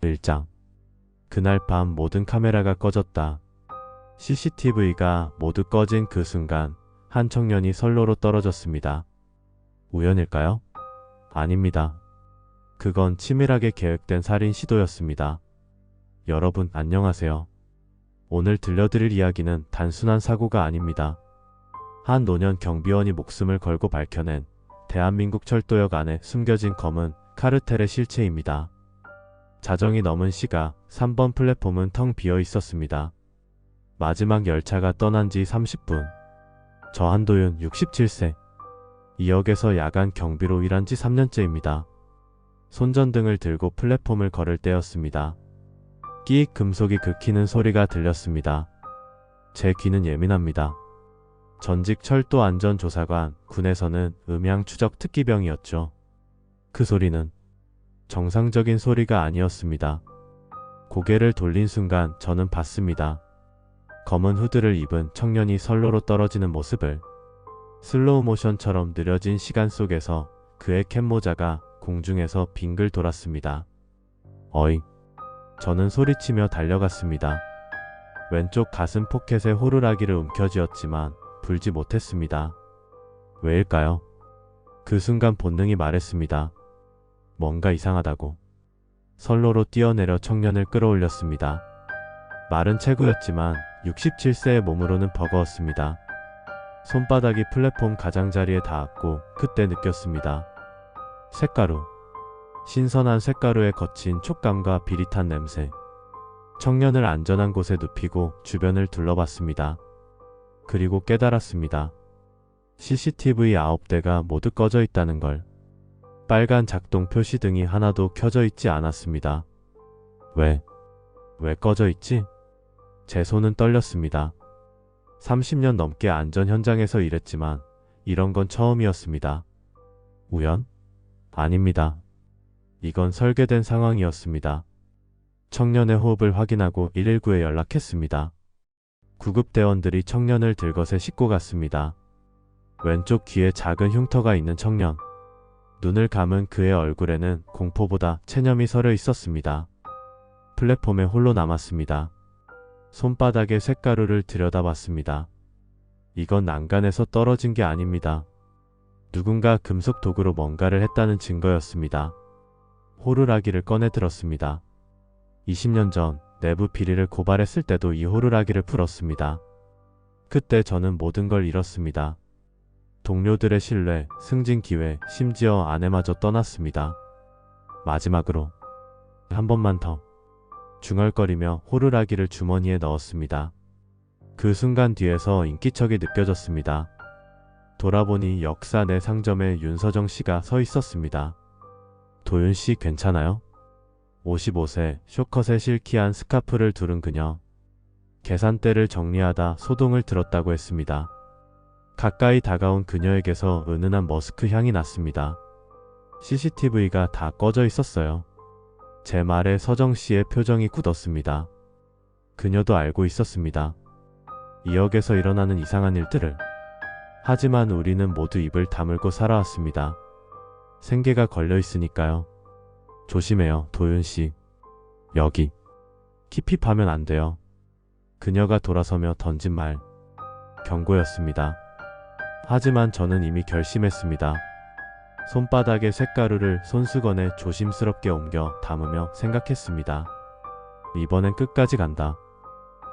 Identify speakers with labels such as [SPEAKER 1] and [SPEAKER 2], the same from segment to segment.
[SPEAKER 1] 1장. 그날 밤 모든 카메라가 꺼졌다. CCTV가 모두 꺼진 그 순간 한 청년이 선로로 떨어졌습니다. 우연일까요? 아닙니다. 그건 치밀하게 계획된 살인 시도였습니다. 여러분 안녕하세요. 오늘 들려드릴 이야기는 단순한 사고가 아닙니다. 한 노년 경비원이 목숨을 걸고 밝혀낸 대한민국 철도역 안에 숨겨진 검은 카르텔의 실체입니다. 자정이 넘은 시각 3번 플랫폼은 텅 비어 있었습니다. 마지막 열차가 떠난 지 30분. 저 한도윤 67세. 이 역에서 야간 경비로 일한 지 3년째입니다. 손전등을 들고 플랫폼을 걸을 때였습니다. 끼익 금속이 긁히는 소리가 들렸습니다. 제 귀는 예민합니다. 전직 철도안전조사관 군에서는 음향 추적 특기병이었죠. 그 소리는 정상적인 소리가 아니었습니다. 고개를 돌린 순간 저는 봤습니다. 검은 후드를 입은 청년이 선로로 떨어지는 모습을. 슬로우 모션처럼 느려진 시간 속에서 그의 캡모자가 공중에서 빙글 돌았습니다. 어이! 저는 소리치며 달려갔습니다. 왼쪽 가슴 포켓에 호루라기를 움켜쥐었지만 불지 못했습니다. 왜일까요? 그 순간 본능이 말했습니다. 뭔가 이상하다고. 선로로 뛰어내려 청년을 끌어올렸습니다. 말은 체구였지만 67세의 몸으로는 버거웠습니다. 손바닥이 플랫폼 가장자리에 닿았고 그때 느꼈습니다. 쇳가루. 신선한 쇳가루의 거친 촉감과 비릿한 냄새. 청년을 안전한 곳에 눕히고 주변을 둘러봤습니다. 그리고 깨달았습니다. CCTV 9대가 모두 꺼져 있다는 걸. 빨간 작동 표시등이 하나도 켜져 있지 않았습니다. 왜 꺼져 있지? 제 손은 떨렸습니다. 30년 넘게 안전 현장에서 일했지만 이런 건 처음이었습니다. 우연? 아닙니다. 이건 설계된 상황이었습니다. 청년의 호흡을 확인하고 119에 연락했습니다. 구급대원들이 청년을 들것에 싣고 갔습니다. 왼쪽 귀에 작은 흉터가 있는 청년. 눈을 감은 그의 얼굴에는 공포보다 체념이 서려 있었습니다. 플랫폼에 홀로 남았습니다. 손바닥에 쇳가루를 들여다봤습니다. 이건 난간에서 떨어진 게 아닙니다. 누군가 금속 도구로 뭔가를 했다는 증거였습니다. 호루라기를 꺼내 들었습니다. 20년 전 내부 비리를 고발했을 때도 이 호루라기를 풀었습니다. 그때 저는 모든 걸 잃었습니다. 동료들의 신뢰, 승진 기회, 심지어 아내마저 떠났습니다. 마지막으로 한 번만 더. 중얼거리며 호루라기를 주머니에 넣었습니다. 그 순간 뒤에서 인기척이 느껴졌습니다. 돌아보니 역사 내 상점에 윤서정 씨가 서 있었습니다. 도윤 씨 괜찮아요? 55세, 쇼컷에 실키한 스카프를 두른 그녀. 계산대를 정리하다 소동을 들었다고 했습니다. 가까이 다가온 그녀에게서 은은한 머스크 향이 났습니다. CCTV가 다 꺼져 있었어요. 제 말에 서정 씨의 표정이 굳었습니다. 그녀도 알고 있었습니다. 이 역에서 일어나는 이상한 일들을. 하지만 우리는 모두 입을 다물고 살아왔습니다. 생계가 걸려 있으니까요. 조심해요, 도윤 씨. 여기. 킵킵하면 안 돼요. 그녀가 돌아서며 던진 말. 경고였습니다. 하지만 저는 이미 결심했습니다. 손바닥에 쇳가루를 손수건에 조심스럽게 옮겨 담으며 생각했습니다. 이번엔 끝까지 간다.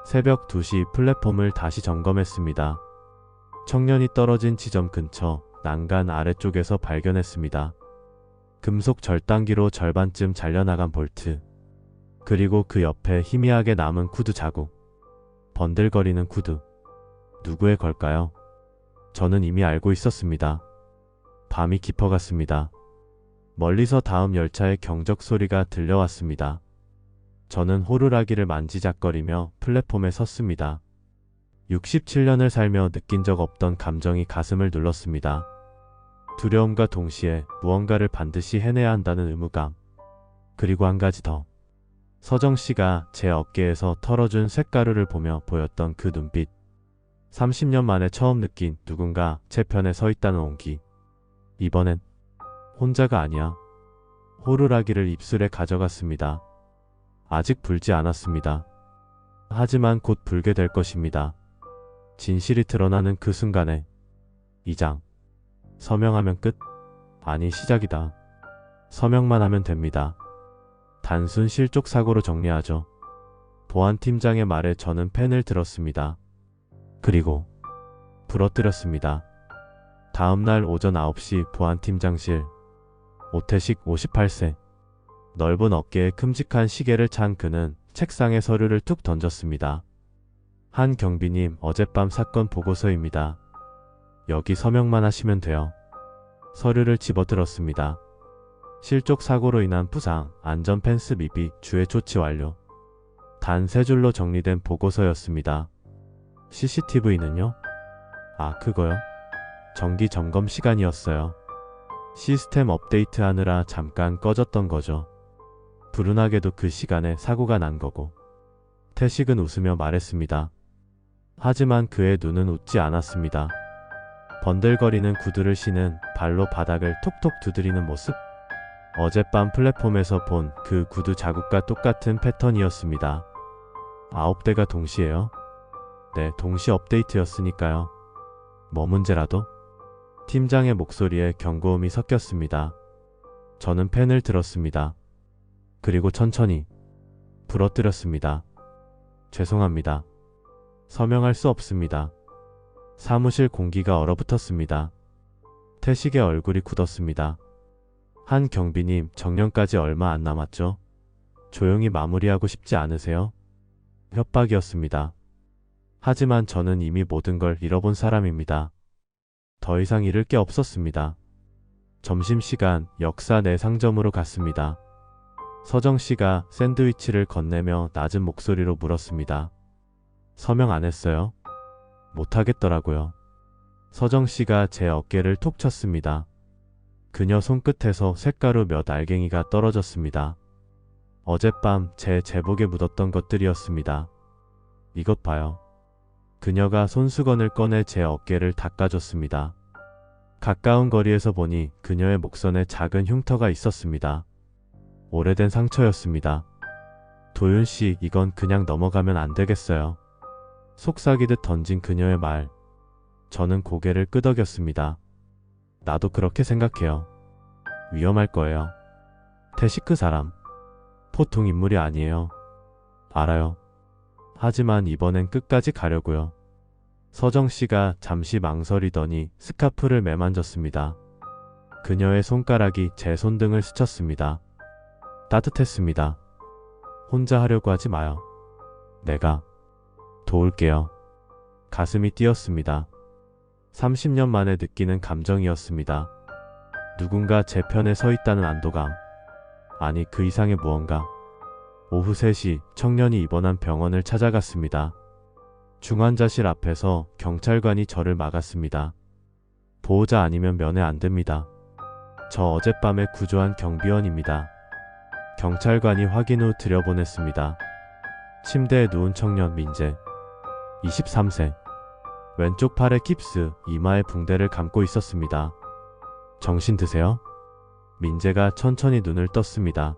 [SPEAKER 1] 새벽 2시 플랫폼을 다시 점검했습니다. 청년이 떨어진 지점 근처 난간 아래쪽에서 발견했습니다. 금속 절단기로 절반쯤 잘려나간 볼트. 그리고 그 옆에 희미하게 남은 구두 자국. 번들거리는 구두. 누구의 걸까요? 저는 이미 알고 있었습니다. 밤이 깊어갔습니다. 멀리서 다음 열차의 경적 소리가 들려왔습니다. 저는 호루라기를 만지작거리며 플랫폼에 섰습니다. 67년을 살며 느낀 적 없던 감정이 가슴을 눌렀습니다. 두려움과 동시에 무언가를 반드시 해내야 한다는 의무감. 그리고 한 가지 더. 서정 씨가 제 어깨에서 털어준 쇳가루를 보며 보였던 그 눈빛. 30년 만에 처음 느낀 누군가 제 편에 서 있다는 온기. 이번엔 혼자가 아니야. 호루라기를 입술에 가져갔습니다. 아직 불지 않았습니다. 하지만 곧 불게 될 것입니다. 진실이 드러나는 그 순간에 2장. 서명하면 끝? 아니, 시작이다. 서명만 하면 됩니다. 단순 실족 사고로 정리하죠. 보안팀장의 말에 저는 펜을 들었습니다. 그리고 부러뜨렸습니다. 다음날 오전 9시 보안팀장실. 오태식 58세. 넓은 어깨에 큼직한 시계를 찬 그는 책상에 서류를 툭 던졌습니다. 한 경비님, 어젯밤 사건 보고서입니다. 여기 서명만 하시면 돼요. 서류를 집어들었습니다. 실족 사고로 인한 부상, 안전 펜스 미비, 주의 조치 완료. 단 3줄로 정리된 보고서였습니다. CCTV는요? 아, 그거요? 정기 점검 시간이었어요. 시스템 업데이트하느라 잠깐 꺼졌던 거죠. 불운하게도 그 시간에 사고가 난 거고. 태식은 웃으며 말했습니다. 하지만 그의 눈은 웃지 않았습니다. 번들거리는 구두를 신은 발로 바닥을 톡톡 두드리는 모습? 어젯밤 플랫폼에서 본 그 구두 자국과 똑같은 패턴이었습니다. 9대가 동시에요? 네, 동시 업데이트였으니까요. 뭐 문제라도? 팀장의 목소리에 경고음이 섞였습니다. 저는 펜을 들었습니다. 그리고 천천히 부러뜨렸습니다. 죄송합니다. 서명할 수 없습니다. 사무실 공기가 얼어붙었습니다. 태식의 얼굴이 굳었습니다. 한 경비님, 정년까지 얼마 안 남았죠? 조용히 마무리하고 싶지 않으세요? 협박이었습니다. 하지만 저는 이미 모든 걸 잃어본 사람입니다. 더 이상 잃을 게 없었습니다. 점심시간, 역사 내 상점으로 갔습니다. 서정씨가 샌드위치를 건네며 낮은 목소리로 물었습니다. 서명 안 했어요? 못하겠더라고요. 서정씨가 제 어깨를 톡 쳤습니다. 그녀 손끝에서 쇳가루 몇 알갱이가 떨어졌습니다. 어젯밤 제 제복에 묻었던 것들이었습니다. 이것 봐요. 그녀가 손수건을 꺼내 제 어깨를 닦아줬습니다. 가까운 거리에서 보니 그녀의 목선에 작은 흉터가 있었습니다. 오래된 상처였습니다. 도윤씨, 이건 그냥 넘어가면 안 되겠어요. 속삭이듯 던진 그녀의 말. 저는 고개를 끄덕였습니다. 나도 그렇게 생각해요. 위험할 거예요. 태식 그 사람 보통 인물이 아니에요. 알아요. 하지만 이번엔 끝까지 가려고요. 서정씨가 잠시 망설이더니 스카프를 매만졌습니다. 그녀의 손가락이 제 손등을 스쳤습니다. 따뜻했습니다. 혼자 하려고 하지 마요. 내가 도울게요. 가슴이 뛰었습니다. 30년 만에 느끼는 감정이었습니다. 누군가 제 편에 서 있다는 안도감. 아니, 그 이상의 무언가. 오후 3시 청년이 입원한 병원을 찾아갔습니다. 중환자실 앞에서 경찰관이 저를 막았습니다. 보호자 아니면 면회 안 됩니다. 저 어젯밤에 구조한 경비원입니다. 경찰관이 확인 후 들여보냈습니다. 침대에 누운 청년 민재. 23세. 왼쪽 팔에 깁스, 이마에 붕대를 감고 있었습니다. 정신 드세요? 민재가 천천히 눈을 떴습니다.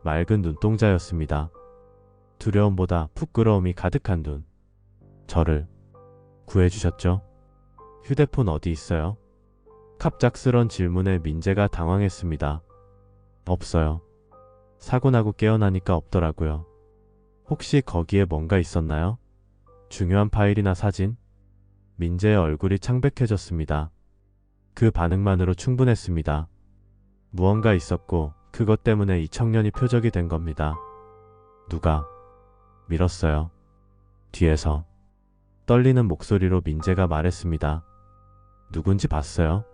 [SPEAKER 1] 맑은 눈동자였습니다. 두려움보다 부끄러움이 가득한 눈. 저를 구해주셨죠? 휴대폰 어디 있어요? 갑작스런 질문에 민재가 당황했습니다. 없어요. 사고 나고 깨어나니까 없더라고요. 혹시 거기에 뭔가 있었나요? 중요한 파일이나 사진? 민재의 얼굴이 창백해졌습니다. 그 반응만으로 충분했습니다. 무언가 있었고 그것 때문에 이 청년이 표적이 된 겁니다. 누가 밀었어요. 뒤에서. 떨리는 목소리로 민재가 말했습니다. 누군지 봤어요?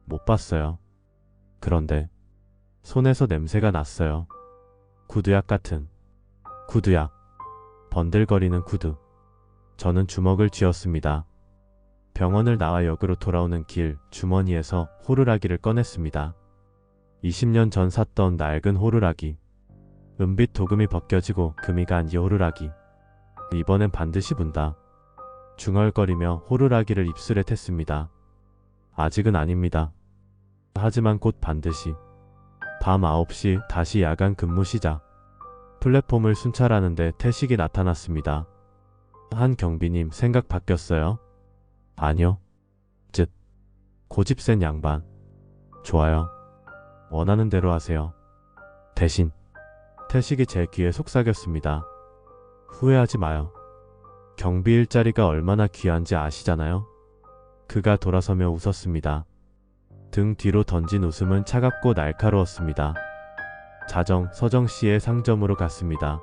[SPEAKER 1] 못 봤어요. 그런데 손에서 냄새가 났어요. 구두약 같은. 구두약. 번들거리는 구두. 저는 주먹을 쥐었습니다. 병원을 나와 역으로 돌아오는 길 주머니에서 호루라기를 꺼냈습니다. 20년 전 샀던 낡은 호루라기. 은빛 도금이 벗겨지고 금이 간 이 호루라기. 이번엔 반드시 분다. 중얼거리며 호루라기를 입술에 텄습니다. 아직은 아닙니다. 하지만 곧 반드시. 밤 9시 다시 야간 근무 시작. 플랫폼을 순찰하는데 태식이 나타났습니다. 한 경비님 생각 바뀌었어요? 아니요. 쯧. 고집 센 양반. 좋아요. 원하는 대로 하세요. 대신 태식이 제 귀에 속삭였습니다. 후회하지 마요. 경비 일자리가 얼마나 귀한지 아시잖아요? 그가 돌아서며 웃었습니다. 등 뒤로 던진 웃음은 차갑고 날카로웠습니다. 자정 서정씨의 상점으로 갔습니다.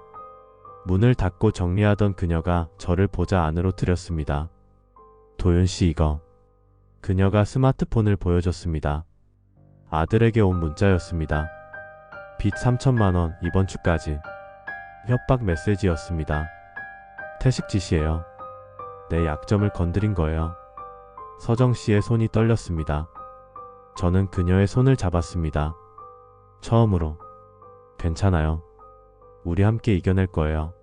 [SPEAKER 1] 문을 닫고 정리하던 그녀가 저를 보자 안으로 들였습니다. 도윤씨 이거. 그녀가 스마트폰을 보여줬습니다. 아들에게 온 문자였습니다. 빚 3천만원 이번 주까지. 협박 메시지였습니다. 태식 짓이에요. 내 약점을 건드린 거예요. 서정씨의 손이 떨렸습니다. 저는 그녀의 손을 잡았습니다. 처음으로. 괜찮아요. 우리 함께 이겨낼 거예요.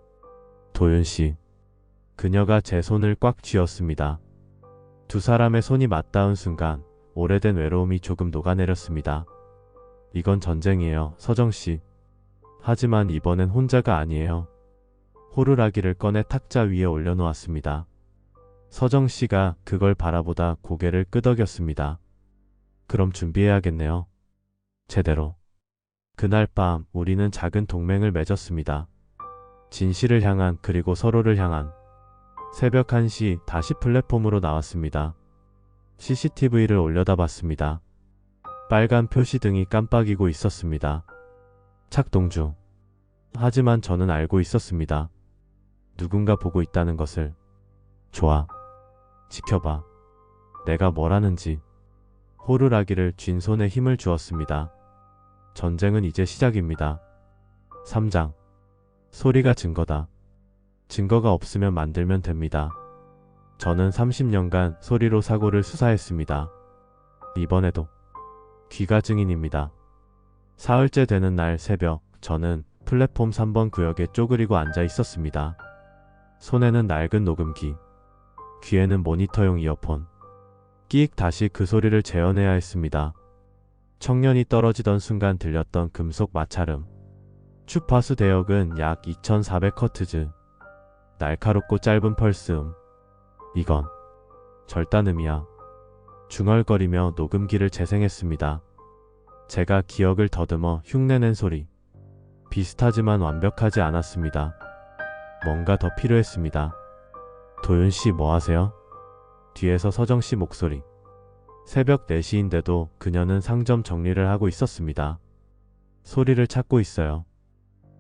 [SPEAKER 1] 도윤씨. 그녀가 제 손을 꽉 쥐었습니다. 두 사람의 손이 맞닿은 순간 오래된 외로움이 조금 녹아내렸습니다. 이건 전쟁이에요, 서정씨. 하지만 이번엔 혼자가 아니에요. 호루라기를 꺼내 탁자 위에 올려놓았습니다. 서정씨가 그걸 바라보다 고개를 끄덕였습니다. 그럼 준비해야겠네요. 제대로. 그날 밤 우리는 작은 동맹을 맺었습니다. 진실을 향한 그리고 서로를 향한. 새벽 1시 다시 플랫폼으로 나왔습니다. CCTV를 올려다봤습니다. 빨간 표시등이 깜빡이고 있었습니다. 착동 중. 하지만 저는 알고 있었습니다. 누군가 보고 있다는 것을. 좋아. 지켜봐. 내가 뭘 하는지. 호루라기를 쥔 손에 힘을 주었습니다. 전쟁은 이제 시작입니다. 3장. 소리가 증거다. 증거가 없으면 만들면 됩니다. 저는 30년간 소리로 사고를 수사했습니다. 이번에도. 귀가 증인입니다. 사흘째 되는 날 새벽, 저는 플랫폼 3번 구역에 쪼그리고 앉아 있었습니다. 손에는 낡은 녹음기, 귀에는 모니터용 이어폰. 끼익 다시 그 소리를 재현해야 했습니다. 청년이 떨어지던 순간 들렸던 금속 마찰음. 주파수 대역은 약 2400Hz. 날카롭고 짧은 펄스음. 이건 절단음이야. 중얼거리며 녹음기를 재생했습니다. 제가 기억을 더듬어 흉내낸 소리. 비슷하지만 완벽하지 않았습니다. 뭔가 더 필요했습니다. 도윤씨 뭐하세요? 뒤에서 서정씨 목소리. 새벽 4시인데도 그녀는 상점 정리를 하고 있었습니다. 소리를 찾고 있어요.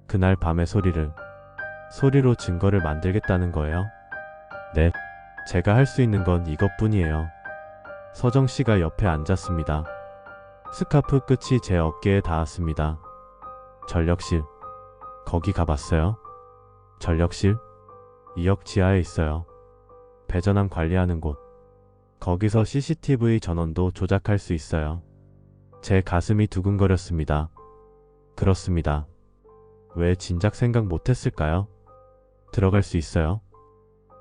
[SPEAKER 1] 그날 밤의 소리를. 소리로 증거를 만들겠다는 거예요? 네. 제가 할 수 있는 건 이것뿐이에요. 서정씨가 옆에 앉았습니다. 스카프 끝이 제 어깨에 닿았습니다. 전력실. 거기 가봤어요? 전력실? 2역 지하에 있어요. 배전함 관리하는 곳. 거기서 CCTV 전원도 조작할 수 있어요. 제 가슴이 두근거렸습니다. 그렇습니다. 왜 진작 생각 못했을까요? 들어갈 수 있어요.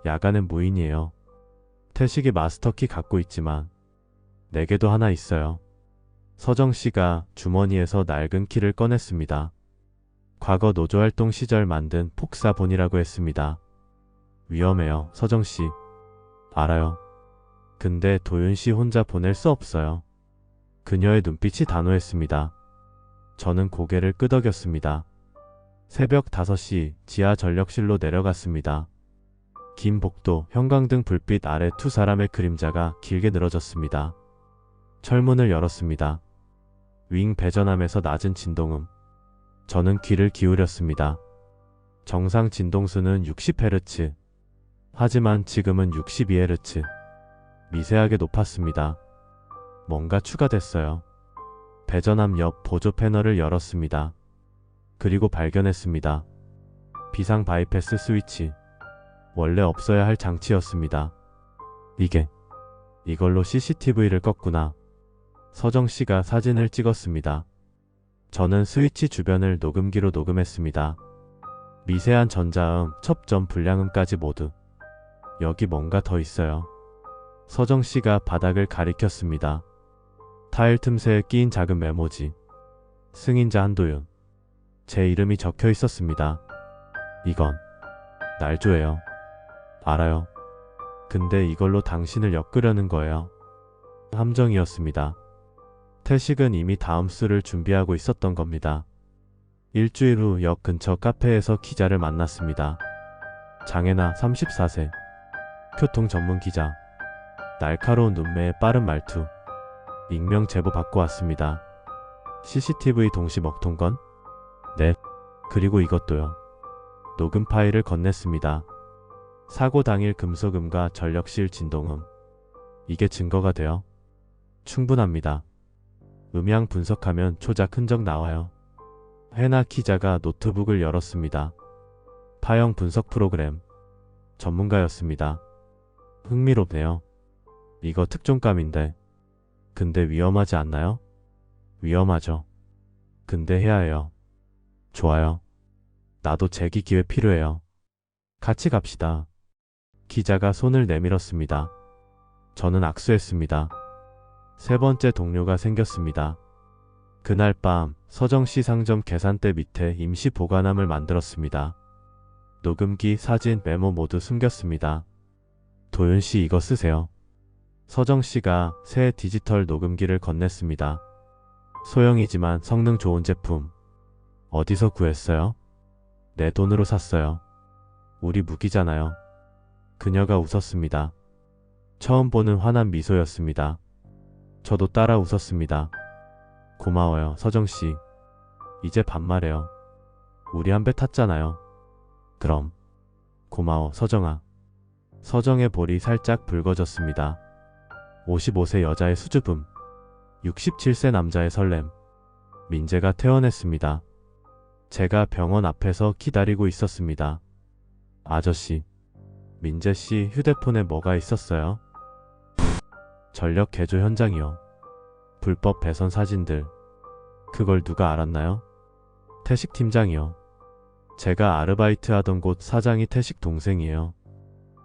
[SPEAKER 1] 야간은 무인이에요. 태식이 마스터키 갖고 있지만 내게도 하나 있어요. 서정씨가 주머니에서 낡은 키를 꺼냈습니다. 과거 노조활동 시절 만든 폭사본이라고 했습니다. 위험해요, 서정씨. 알아요. 근데 도윤씨 혼자 보낼 수 없어요. 그녀의 눈빛이 단호했습니다. 저는 고개를 끄덕였습니다. 새벽 5시 지하 전력실로 내려갔습니다. 긴 복도, 형광등 불빛 아래 두 사람의 그림자가 길게 늘어졌습니다. 철문을 열었습니다. 윙 배전함에서 낮은 진동음. 저는 귀를 기울였습니다. 정상 진동수는 60Hz. 하지만 지금은 62Hz. 미세하게 높았습니다. 뭔가 추가됐어요. 배전함 옆 보조 패널을 열었습니다. 그리고 발견했습니다. 비상 바이패스 스위치. 원래 없어야 할 장치였습니다. 이걸로 CCTV를 껐구나. 서정씨가 사진을 찍었습니다. 저는 스위치 주변을 녹음기로 녹음했습니다. 미세한 전자음, 첩전 불량음까지 모두. 여기 뭔가 더 있어요. 서정씨가 바닥을 가리켰습니다. 타일 틈새에 끼인 작은 메모지. 승인자 한도윤. 제 이름이 적혀 있었습니다. 이건 날조예요. 알아요. 근데 이걸로 당신을 엮으려는 거예요. 함정이었습니다. 태식은 이미 다음 수를 준비하고 있었던 겁니다. 일주일 후 역 근처 카페에서 기자를 만났습니다. 장혜나 34세. 교통 전문 기자. 날카로운 눈매에 빠른 말투. 익명 제보 받고 왔습니다. CCTV 동시 먹통건? 네. 그리고 이것도요. 녹음 파일을 건넸습니다. 사고 당일 금속음과 전력실 진동음. 이게 증거가 돼요. 충분합니다. 음향 분석하면 초작 흔적 나와요. 해나 기자가 노트북을 열었습니다. 파형 분석 프로그램. 전문가였습니다. 흥미롭네요. 이거 특종감인데. 근데 위험하지 않나요? 위험하죠. 근데 해야 해요. 좋아요. 나도 재기 기회 필요해요. 같이 갑시다. 기자가 손을 내밀었습니다. 저는 악수했습니다. 세 번째 동료가 생겼습니다. 그날 밤 서정시 상점 계산대 밑에 임시 보관함을 만들었습니다. 녹음기, 사진, 메모 모두 숨겼습니다. 도윤씨 이거 쓰세요. 서정씨가 새 디지털 녹음기를 건넸습니다. 소형이지만 성능 좋은 제품. 어디서 구했어요? 내 돈으로 샀어요. 우리 무기잖아요. 그녀가 웃었습니다. 처음 보는 환한 미소였습니다. 저도 따라 웃었습니다. 고마워요, 서정씨. 이제 반말해요. 우리 한 배 탔잖아요. 그럼. 고마워, 서정아. 서정의 볼이 살짝 붉어졌습니다. 55세 여자의 수줍음. 67세 남자의 설렘. 민재가 퇴원했습니다. 제가 병원 앞에서 기다리고 있었습니다. 아저씨. 민재씨 휴대폰에 뭐가 있었어요? 전력 개조 현장이요. 불법 배선 사진들. 그걸 누가 알았나요? 태식 팀장이요. 제가 아르바이트 하던 곳 사장이 태식 동생이에요.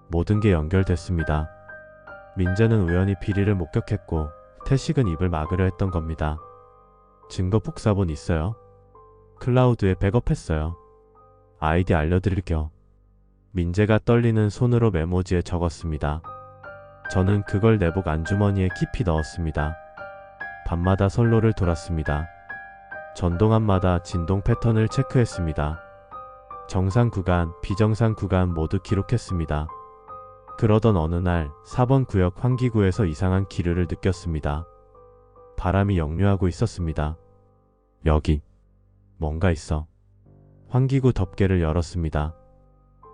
[SPEAKER 1] 모든 게 연결됐습니다. 민재는 우연히 비리를 목격했고 태식은 입을 막으려 했던 겁니다. 증거 복사본 있어요? 클라우드에 백업했어요. 아이디 알려드릴게요. 민재가 떨리는 손으로 메모지에 적었습니다. 저는 그걸 내복 안주머니에 깊이 넣었습니다. 밤마다 선로를 돌았습니다. 전동함마다 진동 패턴을 체크했습니다. 정상 구간, 비정상 구간 모두 기록했습니다. 그러던 어느 날 4번 구역 환기구에서 이상한 기류를 느꼈습니다. 바람이 역류하고 있었습니다. 여기 뭔가 있어. 환기구 덮개를 열었습니다.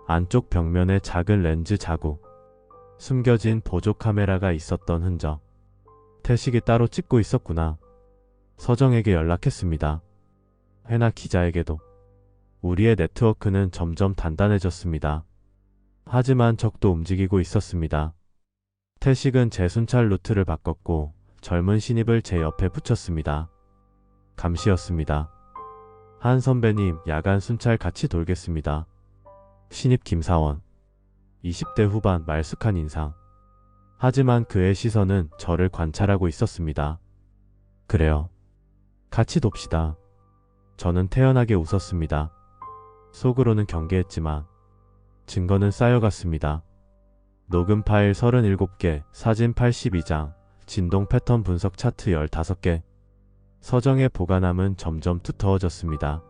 [SPEAKER 1] 안쪽 벽면에 작은 렌즈 자국. 숨겨진 보조 카메라가 있었던 흔적. 태식이 따로 찍고 있었구나. 서정에게 연락했습니다. 해나 기자에게도. 우리의 네트워크는 점점 단단해졌습니다. 하지만 적도 움직이고 있었습니다. 태식은 제 순찰 루트를 바꿨고 젊은 신입을 제 옆에 붙였습니다. 감시였습니다. 한 선배님, 야간 순찰 같이 돌겠습니다. 신입 김사원. 20대 후반 말쑥한 인상. 하지만 그의 시선은 저를 관찰하고 있었습니다. 그래요. 같이 돕시다. 저는 태연하게 웃었습니다. 속으로는 경계했지만 증거는 쌓여갔습니다. 녹음 파일 37개, 사진 82장, 진동 패턴 분석 차트 15개. 서정의 보관함은 점점 두터워졌습니다.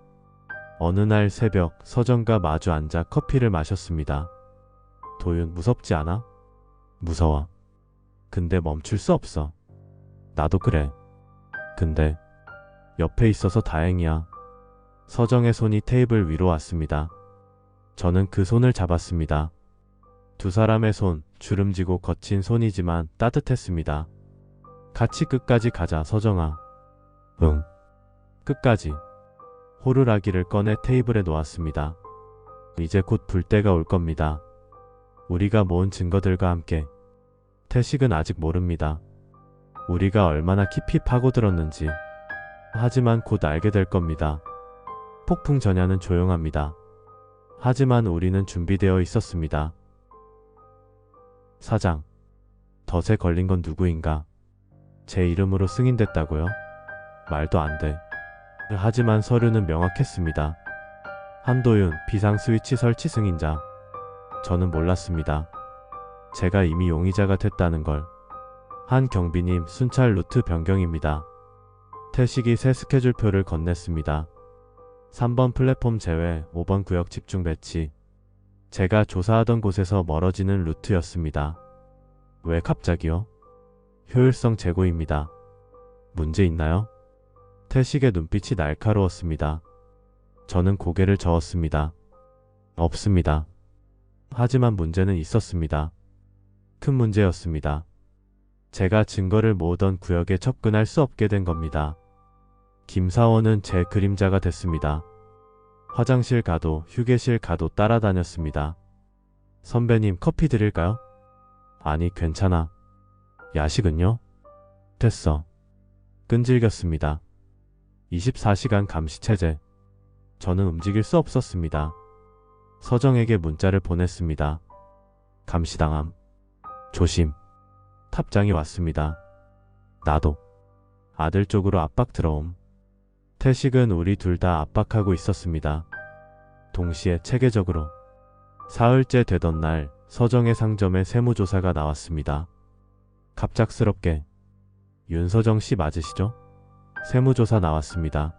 [SPEAKER 1] 어느 날 새벽 서정과 마주 앉아 커피를 마셨습니다. 도윤, 무섭지 않아? 무서워. 근데 멈출 수 없어. 나도 그래. 근데 옆에 있어서 다행이야. 서정의 손이 테이블 위로 왔습니다. 저는 그 손을 잡았습니다. 두 사람의 손, 주름지고 거친 손이지만 따뜻했습니다. 같이 끝까지 가자, 서정아. 응. 끝까지. 호루라기를 꺼내 테이블에 놓았습니다. 이제 곧 불 때가 올 겁니다. 우리가 모은 증거들과 함께. 태식은 아직 모릅니다. 우리가 얼마나 깊이 파고들었는지. 하지만 곧 알게 될 겁니다. 폭풍 전야는 조용합니다. 하지만 우리는 준비되어 있었습니다. 사장. 덫에 걸린 건 누구인가? 제 이름으로 승인됐다고요? 말도 안 돼. 하지만 서류는 명확했습니다. 한도윤 비상 스위치 설치 승인자. 저는 몰랐습니다. 제가 이미 용의자가 됐다는 걸. 한경비님 순찰 루트 변경입니다. 태식이 새 스케줄표를 건넸습니다. 3번 플랫폼 제외 5번 구역 집중 배치. 제가 조사하던 곳에서 멀어지는 루트였습니다. 왜 갑자기요? 효율성 제고입니다. 문제 있나요? 태식의 눈빛이 날카로웠습니다. 저는 고개를 저었습니다. 없습니다. 하지만 문제는 있었습니다. 큰 문제였습니다. 제가 증거를 모으던 구역에 접근할 수 없게 된 겁니다. 김사원은 제 그림자가 됐습니다. 화장실 가도 휴게실 가도 따라다녔습니다. 선배님 커피 드릴까요? 아니 괜찮아. 야식은요? 됐어. 끈질겼습니다. 24시간 감시체제. 저는 움직일 수 없었습니다. 서정에게 문자를 보냈습니다. 감시당함. 조심. 탑장이 왔습니다. 나도. 아들 쪽으로 압박 들어옴. 태식은 우리 둘 다 압박하고 있었습니다. 동시에 체계적으로. 사흘째 되던 날 서정의 상점에 세무조사가 나왔습니다. 갑작스럽게. 윤서정 씨 맞으시죠? 세무조사 나왔습니다.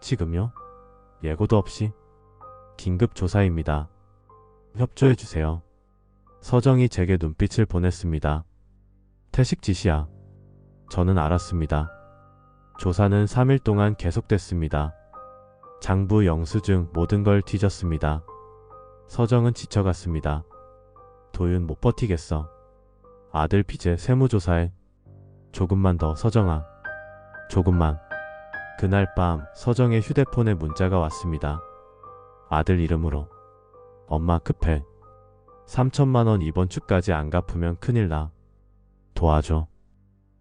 [SPEAKER 1] 지금요? 예고도 없이? 긴급조사입니다. 협조해주세요. 서정이 제게 눈빛을 보냈습니다. 태식 지시야. 저는 알았습니다. 조사는 3일 동안 계속됐습니다. 장부 영수증 모든 걸 뒤졌습니다. 서정은 지쳐갔습니다. 도윤 못 버티겠어. 아들 빚에 세무조사해. 조금만 더 서정아. 조금만. 그날 밤 서정의 휴대폰에 문자가 왔습니다. 아들 이름으로. 엄마 급해. 3천만 원 이번 주까지 안 갚으면 큰일 나. 도와줘.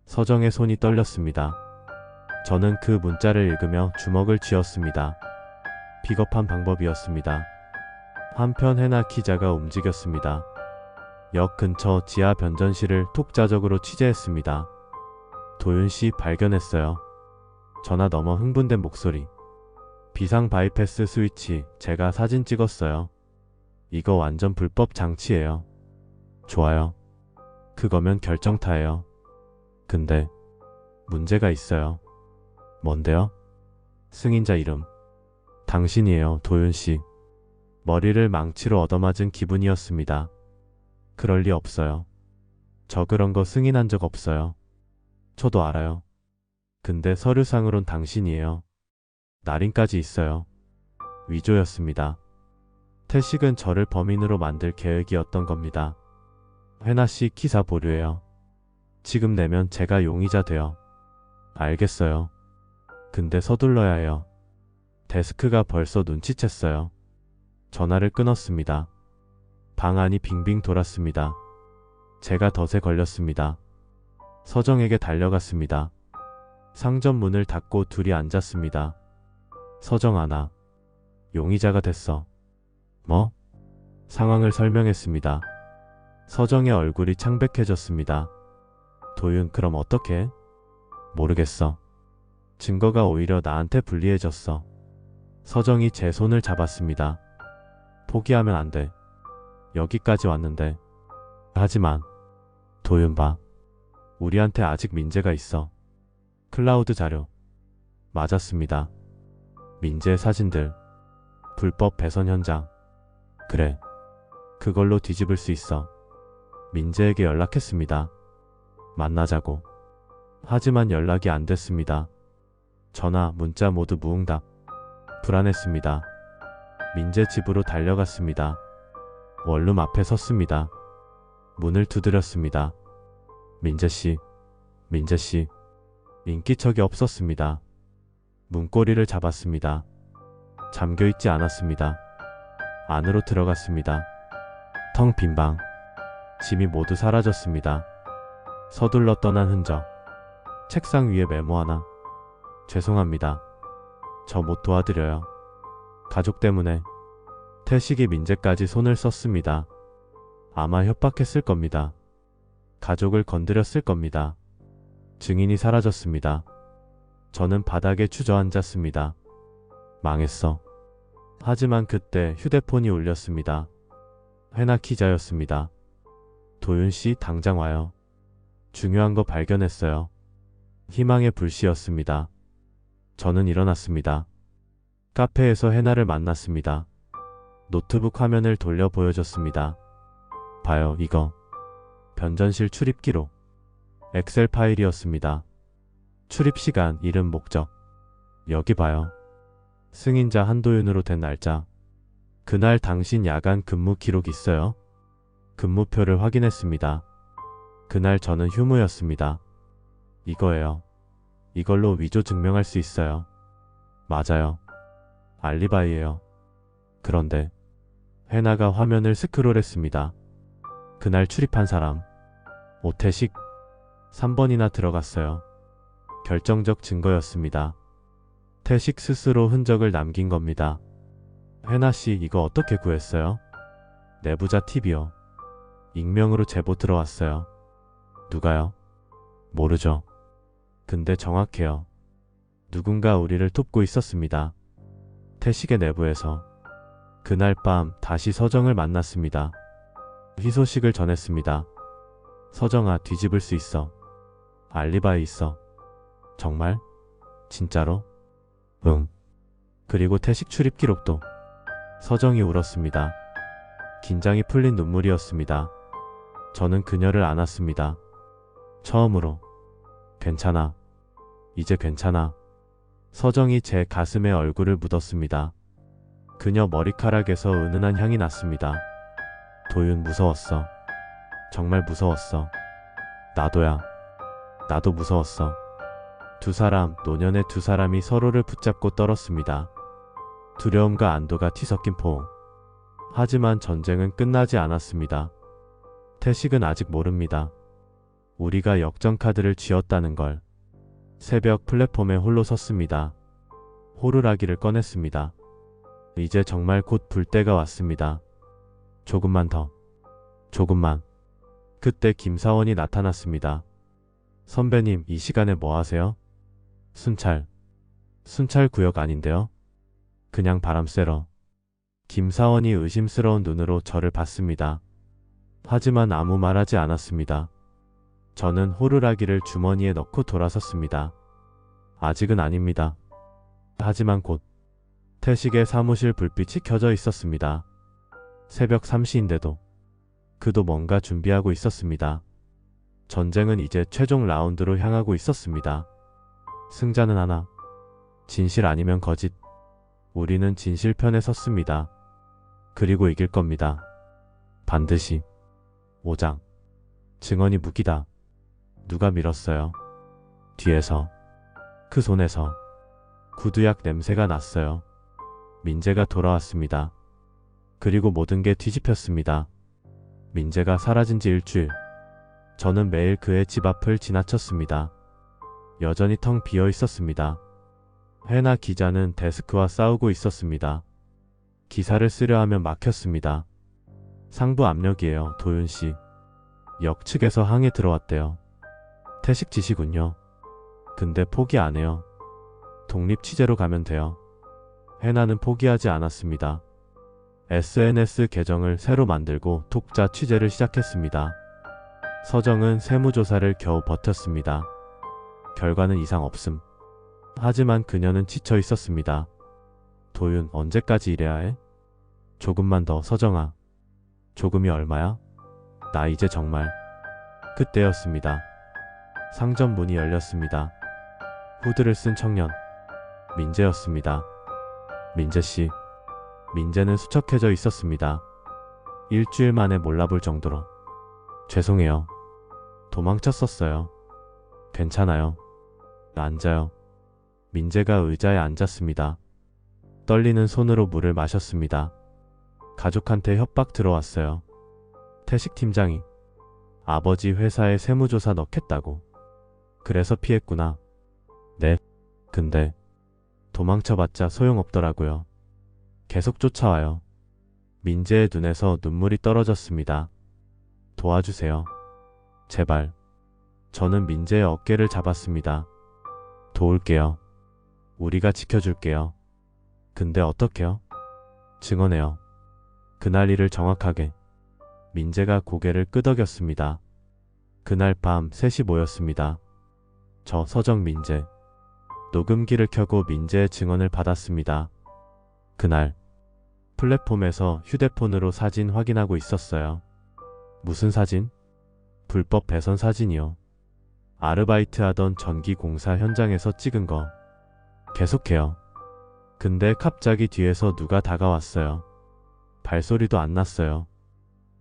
[SPEAKER 1] 서정의 손이 떨렸습니다. 저는 그 문자를 읽으며 주먹을 쥐었습니다. 비겁한 방법이었습니다. 한편 해나 기자가 움직였습니다. 역 근처 지하 변전실을 독자적으로 취재했습니다. 도윤씨 발견했어요. 전화 너머 흥분된 목소리. 비상 바이패스 스위치 제가 사진 찍었어요. 이거 완전 불법 장치예요. 좋아요. 그거면 결정타예요. 근데 문제가 있어요. 뭔데요? 승인자 이름. 당신이에요, 도윤씨. 머리를 망치로 얻어맞은 기분이었습니다. 그럴 리 없어요. 저 그런 거 승인한 적 없어요. 저도 알아요. 근데 서류상으론 당신이에요. 날인까지 있어요. 위조였습니다. 태식은 저를 범인으로 만들 계획이었던 겁니다. 회나씨 기사 보류해요. 지금 내면 제가 용의자 돼요. 알겠어요. 근데 서둘러야 해요. 데스크가 벌써 눈치챘어요. 전화를 끊었습니다. 방 안이 빙빙 돌았습니다. 제가 덫에 걸렸습니다. 서정에게 달려갔습니다. 상점 문을 닫고 둘이 앉았습니다. 서정아 나 용의자가 됐어. 뭐? 상황을 설명했습니다. 서정의 얼굴이 창백해졌습니다. 도윤 그럼 어떡해? 모르겠어. 증거가 오히려 나한테 불리해졌어. 서정이 제 손을 잡았습니다. 포기하면 안 돼. 여기까지 왔는데. 하지만 도윤 봐. 우리한테 아직 민재가 있어. 클라우드 자료. 맞았습니다. 민재의 사진들. 불법 배선 현장. 그래. 그걸로 뒤집을 수 있어. 민재에게 연락했습니다. 만나자고. 하지만 연락이 안 됐습니다. 전화, 문자 모두 무응답. 불안했습니다. 민재 집으로 달려갔습니다. 원룸 앞에 섰습니다. 문을 두드렸습니다. 민재씨, 민재씨. 인기척이 없었습니다. 문고리를 잡았습니다. 잠겨있지 않았습니다. 안으로 들어갔습니다. 텅 빈 방. 짐이 모두 사라졌습니다. 서둘러 떠난 흔적. 책상 위에 메모 하나. 죄송합니다. 저 못 도와드려요. 가족 때문에. 태식이 민재까지 손을 썼습니다. 아마 협박했을 겁니다. 가족을 건드렸을 겁니다. 증인이 사라졌습니다. 저는 바닥에 주저앉았습니다. 망했어. 하지만 그때 휴대폰이 울렸습니다. 해나 기자였습니다. 도윤씨 당장 와요. 중요한 거 발견했어요. 희망의 불씨였습니다. 저는 일어났습니다. 카페에서 해나를 만났습니다. 노트북 화면을 돌려 보여줬습니다. 봐요, 이거. 변전실 출입 기록. 엑셀 파일이었습니다. 출입 시간, 이름, 목적. 여기 봐요. 승인자 한도윤으로 된 날짜. 그날 당신 야간 근무 기록 있어요? 근무표를 확인했습니다. 그날 저는 휴무였습니다. 이거예요. 이걸로 위조 증명할 수 있어요. 맞아요. 알리바이예요. 그런데 해나가 화면을 스크롤했습니다. 그날 출입한 사람. 오태식. 3번이나 들어갔어요. 결정적 증거였습니다. 태식 스스로 흔적을 남긴 겁니다. 해나씨, 이거 어떻게 구했어요? 내부자 팁이요. 익명으로 제보 들어왔어요. 누가요? 모르죠. 근데 정확해요. 누군가 우리를 돕고 있었습니다. 태식의 내부에서. 그날 밤 다시 서정을 만났습니다. 희소식을 전했습니다. 서정아, 뒤집을 수 있어. 알리바이 있어. 정말? 진짜로? 응. 그리고 태식 출입 기록도. 서정이 울었습니다. 긴장이 풀린 눈물이었습니다. 저는 그녀를 안았습니다. 처음으로. 괜찮아. 이제 괜찮아. 서정이 제 가슴에 얼굴을 묻었습니다. 그녀 머리카락에서 은은한 향이 났습니다. 도윤, 무서웠어. 정말 무서웠어. 나도야. 나도 무서웠어. 두 사람, 노년의 두 사람이 서로를 붙잡고 떨었습니다. 두려움과 안도가 뒤섞인 포옹. 하지만 전쟁은 끝나지 않았습니다. 태식은 아직 모릅니다. 우리가 역전카드를 쥐었다는 걸. 새벽 플랫폼에 홀로 섰습니다. 호루라기를 꺼냈습니다. 이제 정말 곧 불 때가 왔습니다. 조금만 더. 조금만. 그때 김사원이 나타났습니다. 선배님, 이 시간에 뭐 하세요? 순찰. 순찰 구역 아닌데요? 그냥 바람 쐬러. 김사원이 의심스러운 눈으로 저를 봤습니다. 하지만 아무 말하지 않았습니다. 저는 호루라기를 주머니에 넣고 돌아섰습니다. 아직은 아닙니다. 하지만 곧. 태식의 사무실 불빛이 켜져 있었습니다. 새벽 3시인데도 그도 뭔가 준비하고 있었습니다. 전쟁은 이제 최종 라운드로 향하고 있었습니다. 승자는 하나. 진실 아니면 거짓. 우리는 진실 편에 섰습니다. 그리고 이길 겁니다. 반드시. 5장. 증언이 무기다. 누가 밀었어요? 뒤에서. 그 손에서. 구두약 냄새가 났어요. 민재가 돌아왔습니다. 그리고 모든 게 뒤집혔습니다. 민재가 사라진 지 일주일. 저는 매일 그의 집 앞을 지나쳤습니다. 여전히 텅 비어 있었습니다. 해나 기자는 데스크와 싸우고 있었습니다. 기사를 쓰려 하면 막혔습니다. 상부 압력이에요, 도윤씨. 역측에서 항해 들어왔대요. 태식 지시군요. 근데 포기 안 해요. 독립 취재로 가면 돼요. 해나는 포기하지 않았습니다. SNS 계정을 새로 만들고 독자 취재를 시작했습니다. 서정은 세무조사를 겨우 버텼습니다. 결과는 이상 없음. 하지만 그녀는 지쳐 있었습니다. 도윤, 언제까지 이래야 해? 조금만 더, 서정아. 조금이 얼마야? 나 이제 정말. 그때였습니다. 상점 문이 열렸습니다. 후드를 쓴 청년. 민재였습니다. 민재씨. 민재는 수척해져 있었습니다. 일주일 만에 몰라볼 정도로. 죄송해요. 도망쳤었어요. 괜찮아요. 앉아요. 민재가 의자에 앉았습니다. 떨리는 손으로 물을 마셨습니다. 가족한테 협박 들어왔어요. 태식 팀장이. 아버지 회사에 세무조사 넣겠다고. 그래서 피했구나. 네. 근데 도망쳐봤자 소용없더라고요. 계속 쫓아와요. 민재의 눈에서 눈물이 떨어졌습니다. 도와주세요. 제발. 저는 민재의 어깨를 잡았습니다. 도울게요. 우리가 지켜줄게요. 근데 어떡해요? 증언해요. 그날 일을 정확하게. 민재가 고개를 끄덕였습니다. 그날 밤 3시 모였습니다. 저 서정 민재. 녹음기를 켜고 민재의 증언을 받았습니다. 그날 플랫폼에서 휴대폰으로 사진 확인하고 있었어요. 무슨 사진? 불법 배선 사진이요. 아르바이트 하던 전기공사 현장에서 찍은 거. 계속해요. 근데 갑자기 뒤에서 누가 다가왔어요. 발소리도 안 났어요.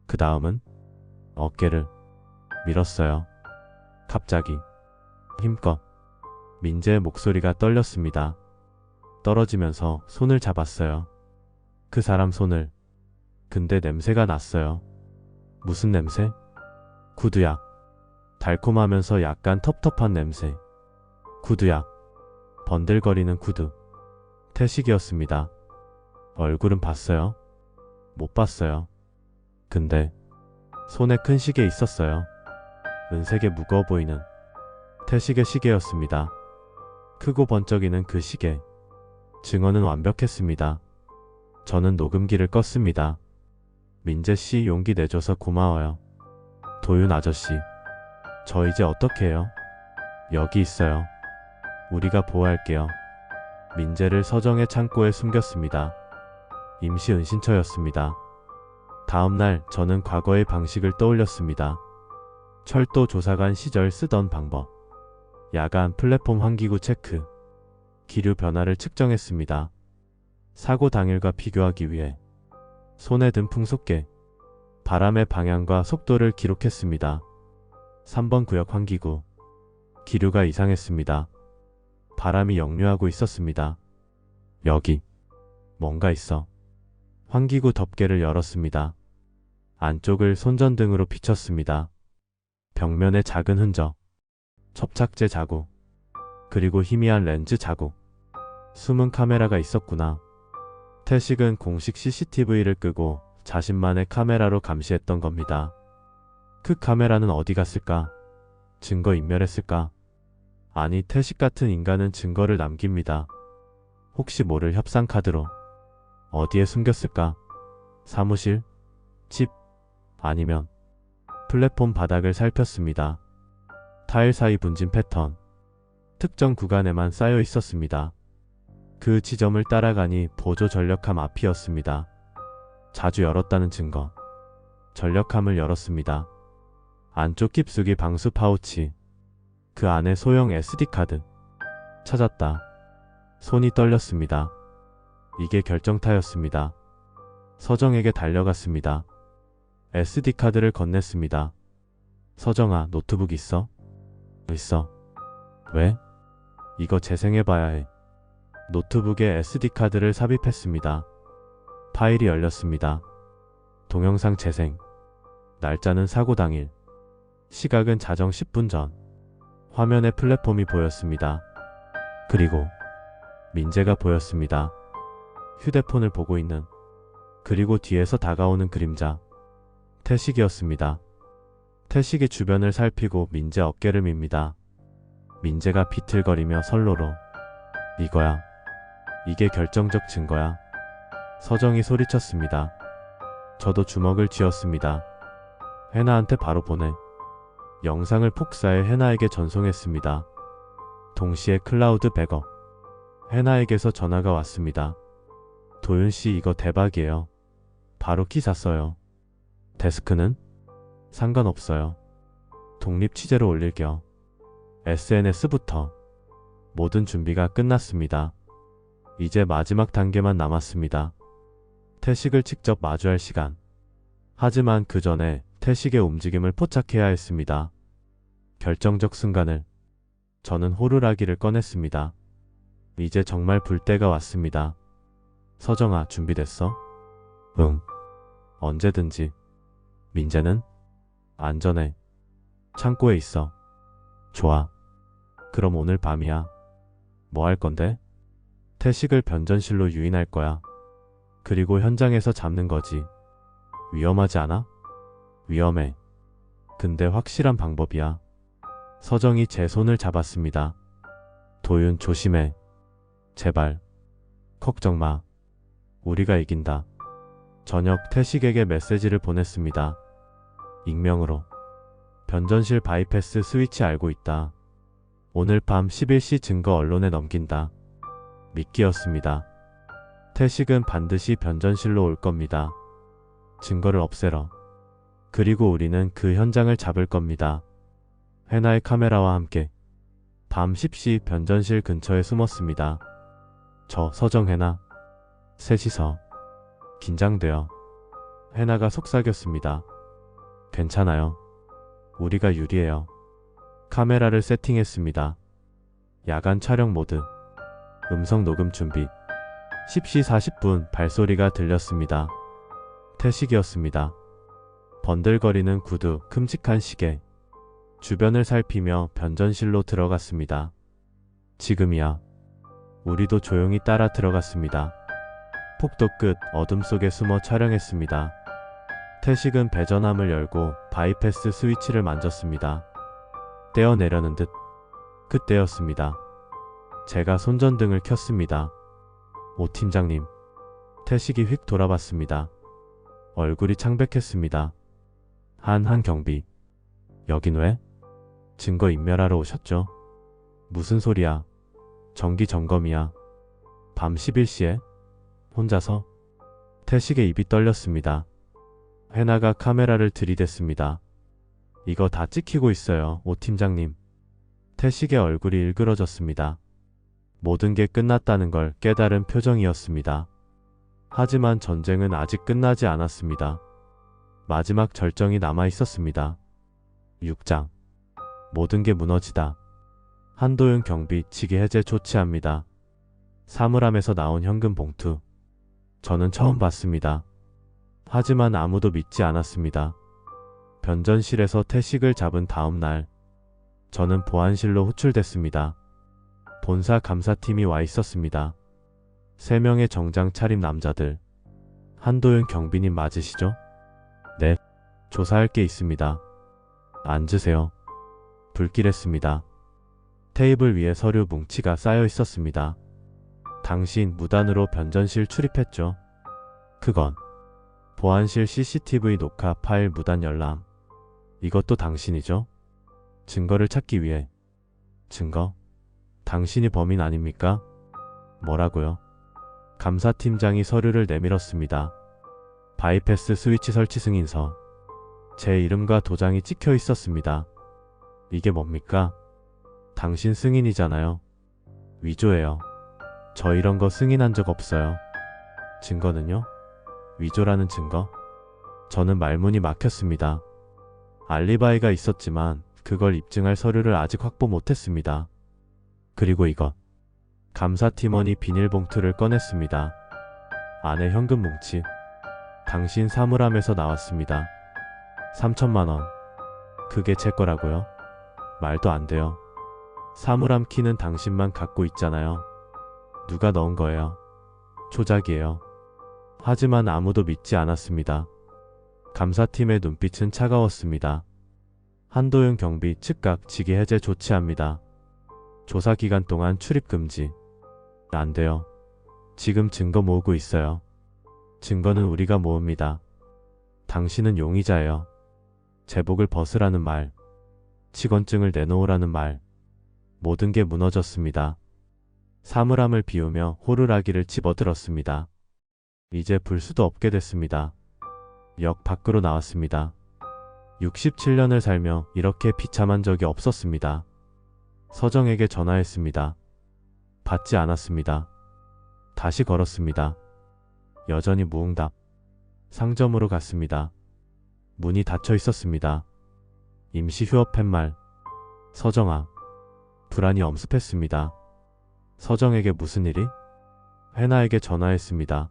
[SPEAKER 1] 그 다음은 어깨를 밀었어요. 갑자기 힘껏. 민재의 목소리가 떨렸습니다. 떨어지면서 손을 잡았어요. 그 사람 손을. 근데 냄새가 났어요. 무슨 냄새? 구두약. 달콤하면서 약간 텁텁한 냄새. 구두약. 번들거리는 구두. 태식이었습니다. 얼굴은 봤어요? 못 봤어요. 근데 손에 큰 시계 있었어요. 은색에 무거워 보이는 태식의 시계였습니다. 크고 번쩍이는 그 시계. 증언은 완벽했습니다. 저는 녹음기를 껐습니다. 민재씨 용기 내줘서 고마워요. 도윤 아저씨. 저 이제 어떻게 해요? 여기 있어요. 우리가 보호할게요. 민재를 서정의 창고에 숨겼습니다. 임시 은신처였습니다. 다음날 저는 과거의 방식을 떠올렸습니다. 철도 조사관 시절 쓰던 방법. 야간 플랫폼 환기구 체크. 기류 변화를 측정했습니다. 사고 당일과 비교하기 위해 손에 든 풍속계. 바람의 방향과 속도를 기록했습니다. 3번 구역 환기구. 기류가 이상했습니다. 바람이 역류하고 있었습니다. 여기 뭔가 있어. 환기구 덮개를 열었습니다. 안쪽을 손전등으로 비쳤습니다. 벽면에 작은 흔적. 접착제 자국. 그리고 희미한 렌즈 자국. 숨은 카메라가 있었구나. 태식은 공식 CCTV를 끄고 자신만의 카메라로 감시했던 겁니다. 그 카메라는 어디 갔을까? 증거 인멸했을까? 아니, 태식 같은 인간은 증거를 남깁니다. 혹시 모를 협상카드로. 어디에 숨겼을까? 사무실? 집? 아니면 플랫폼 바닥을 살폈습니다. 타일 사이 분진 패턴. 특정 구간에만 쌓여 있었습니다. 그 지점을 따라가니 보조 전력함 앞이었습니다. 자주 열었다는 증거. 전력함을 열었습니다. 안쪽 깊숙이 방수 파우치. 그 안에 소형 SD카드. 찾았다. 손이 떨렸습니다. 이게 결정타였습니다. 서정에게 달려갔습니다. SD카드를 건넸습니다. 서정아, 노트북 있어? 있어. 왜? 이거 재생해봐야 해. 노트북에 SD카드를 삽입했습니다. 파일이 열렸습니다. 동영상 재생. 날짜는 사고 당일. 시각은 자정 10분 전. 화면에 플랫폼이 보였습니다. 그리고 민재가 보였습니다. 휴대폰을 보고 있는. 그리고 뒤에서 다가오는 그림자. 태식이었습니다. 태식이 주변을 살피고 민재 어깨를 밉니다. 민재가 비틀거리며 선로로. 이거야. 이게 결정적 증거야. 서정이 소리쳤습니다. 저도 주먹을 쥐었습니다. 해나한테 바로 보내. 영상을 폭사해 해나에게 전송했습니다. 동시에 클라우드 백업. 해나에게서 전화가 왔습니다. 도윤씨, 이거 대박이에요. 바로 기사 써요. 데스크는? 상관없어요. 독립 취재로 올릴게요. SNS부터. 모든 준비가 끝났습니다. 이제 마지막 단계만 남았습니다. 태식을 직접 마주할 시간. 하지만 그 전에 태식의 움직임을 포착해야 했습니다. 결정적 순간을. 저는 호루라기를 꺼냈습니다. 이제 정말 불 때가 왔습니다. 서정아, 준비됐어? 응. 언제든지. 민재는? 안전해. 창고에 있어. 좋아. 그럼 오늘 밤이야. 뭐 할 건데? 태식을 변전실로 유인할 거야. 그리고 현장에서 잡는 거지. 위험하지 않아? 위험해. 근데 확실한 방법이야. 서정이 제 손을 잡았습니다. 도윤, 조심해. 제발. 걱정 마. 우리가 이긴다. 저녁 태식에게 메시지를 보냈습니다. 익명으로. 변전실 바이패스 스위치 알고 있다. 오늘 밤 11시 증거 언론에 넘긴다. 미끼였습니다. 태식은 반드시 변전실로 올 겁니다. 증거를 없애러. 그리고 우리는 그 현장을 잡을 겁니다. 해나의 카메라와 함께 밤 10시 변전실 근처에 숨었습니다. 저 서정해나. 셋이서. 긴장되어. 해나가 속삭였습니다. 괜찮아요. 우리가 유리해요. 카메라를 세팅했습니다. 야간 촬영 모드. 음성 녹음 준비. 10시 40분 발소리가 들렸습니다. 태식이었습니다. 번들거리는 구두, 큼직한 시계. 주변을 살피며 변전실로 들어갔습니다. 지금이야. 우리도 조용히 따라 들어갔습니다. 폭도 끝 어둠 속에 숨어 촬영했습니다. 태식은 배전함을 열고 바이패스 스위치를 만졌습니다. 떼어내려는 듯. 그때였습니다. 제가 손전등을 켰습니다. 오 팀장님. 태식이 휙 돌아봤습니다. 얼굴이 창백했습니다. 한 경비. 여긴 왜? 증거 인멸하러 오셨죠? 무슨 소리야? 정기 점검이야. 밤 11시에? 혼자서? 태식의 입이 떨렸습니다. 해나가 카메라를 들이댔습니다. 이거 다 찍히고 있어요, 오 팀장님. 태식의 얼굴이 일그러졌습니다. 모든 게 끝났다는 걸 깨달은 표정이었습니다. 하지만 전쟁은 아직 끝나지 않았습니다. 마지막 절정이 남아 있었습니다. 6장. 모든 게 무너지다. 한도윤 경비 직위 해제 조치합니다. 사물함에서 나온 현금 봉투. 저는 처음 봤습니다. 하지만 아무도 믿지 않았습니다. 변전실에서 태식을 잡은 다음 날, 저는 보안실로 호출됐습니다. 본사 감사팀이 와 있었습니다. 3명의 정장 차림 남자들. 한도윤 경비님 맞으시죠? 네. 조사할 게 있습니다. 앉으세요. 불길했습니다. 테이블 위에 서류 뭉치가 쌓여 있었습니다. 당신 무단으로 변전실 출입했죠? 그건 보안실 CCTV 녹화 파일 무단 열람. 이것도 당신이죠? 증거를 찾기 위해. 증거? 당신이 범인 아닙니까? 뭐라고요? 감사팀장이 서류를 내밀었습니다. 바이패스 스위치 설치 승인서. 제 이름과 도장이 찍혀 있었습니다. 이게 뭡니까? 당신 승인이잖아요. 위조예요. 저 이런 거 승인한 적 없어요. 증거는요? 위조라는 증거? 저는 말문이 막혔습니다. 알리바이가 있었지만 그걸 입증할 서류를 아직 확보 못했습니다. 그리고 이것. 감사팀원이 비닐봉투를 꺼냈습니다. 안에 현금 뭉치. 당신 사물함에서 나왔습니다. 3천만 원. 그게 제 거라고요? 말도 안 돼요. 사물함 키는 당신만 갖고 있잖아요. 누가 넣은 거예요? 조작이에요. 하지만 아무도 믿지 않았습니다. 감사팀의 눈빛은 차가웠습니다. 한도윤 경비 즉각 직위 해제 조치합니다. 조사 기간 동안 출입 금지. 안 돼요. 지금 증거 모으고 있어요. 증거는 우리가 모읍니다. 당신은 용의자예요. 제복을 벗으라는 말. 직원증을 내놓으라는 말. 모든 게 무너졌습니다. 사물함을 비우며 호루라기를 집어들었습니다. 이제 불 수도 없게 됐습니다. 역 밖으로 나왔습니다. 67년을 살며 이렇게 비참한 적이 없었습니다. 서정에게 전화했습니다. 받지 않았습니다. 다시 걸었습니다. 여전히 무응답. 상점으로 갔습니다. 문이 닫혀 있었습니다. 임시 휴업 팻말. 서정아. 불안이 엄습했습니다. 서정에게 무슨 일이? 해나에게 전화했습니다.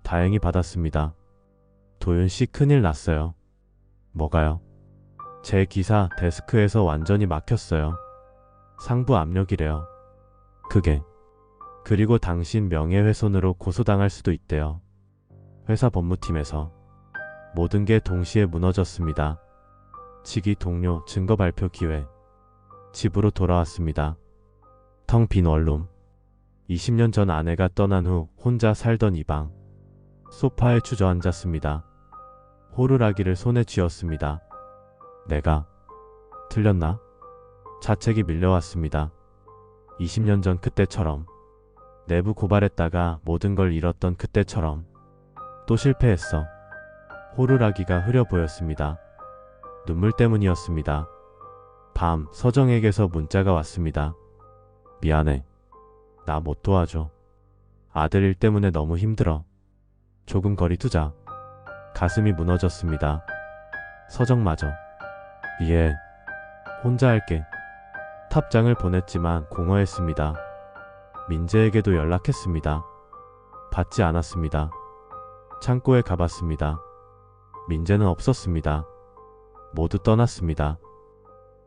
[SPEAKER 1] 다행히 받았습니다. 도윤씨 큰일 났어요. 뭐가요? 제 기사 데스크에서 완전히 막혔어요. 상부 압력이래요. 그게. 그리고 당신 명예훼손으로 고소당할 수도 있대요. 회사 법무팀에서. 모든 게 동시에 무너졌습니다. 직위 동료 증거 발표 기회. 집으로 돌아왔습니다. 텅 빈 원룸. 20년 전 아내가 떠난 후 혼자 살던 이 방. 소파에 주저앉았습니다. 호루라기를 손에 쥐었습니다. 내가 틀렸나? 자책이 밀려왔습니다. 20년 전 그때처럼. 내부 고발했다가 모든 걸 잃었던 그때처럼. 또 실패했어. 호루라기가 흐려 보였습니다. 눈물 때문이었습니다. 밤, 서정에게서 문자가 왔습니다. 미안해. 나 못 도와줘. 아들 일 때문에 너무 힘들어. 조금 거리 두자. 가슴이 무너졌습니다. 서정마저. 예. 혼자 할게. 탑장을 보냈지만 공허했습니다. 민재에게도 연락했습니다. 받지 않았습니다. 창고에 가봤습니다. 민재는 없었습니다. 모두 떠났습니다.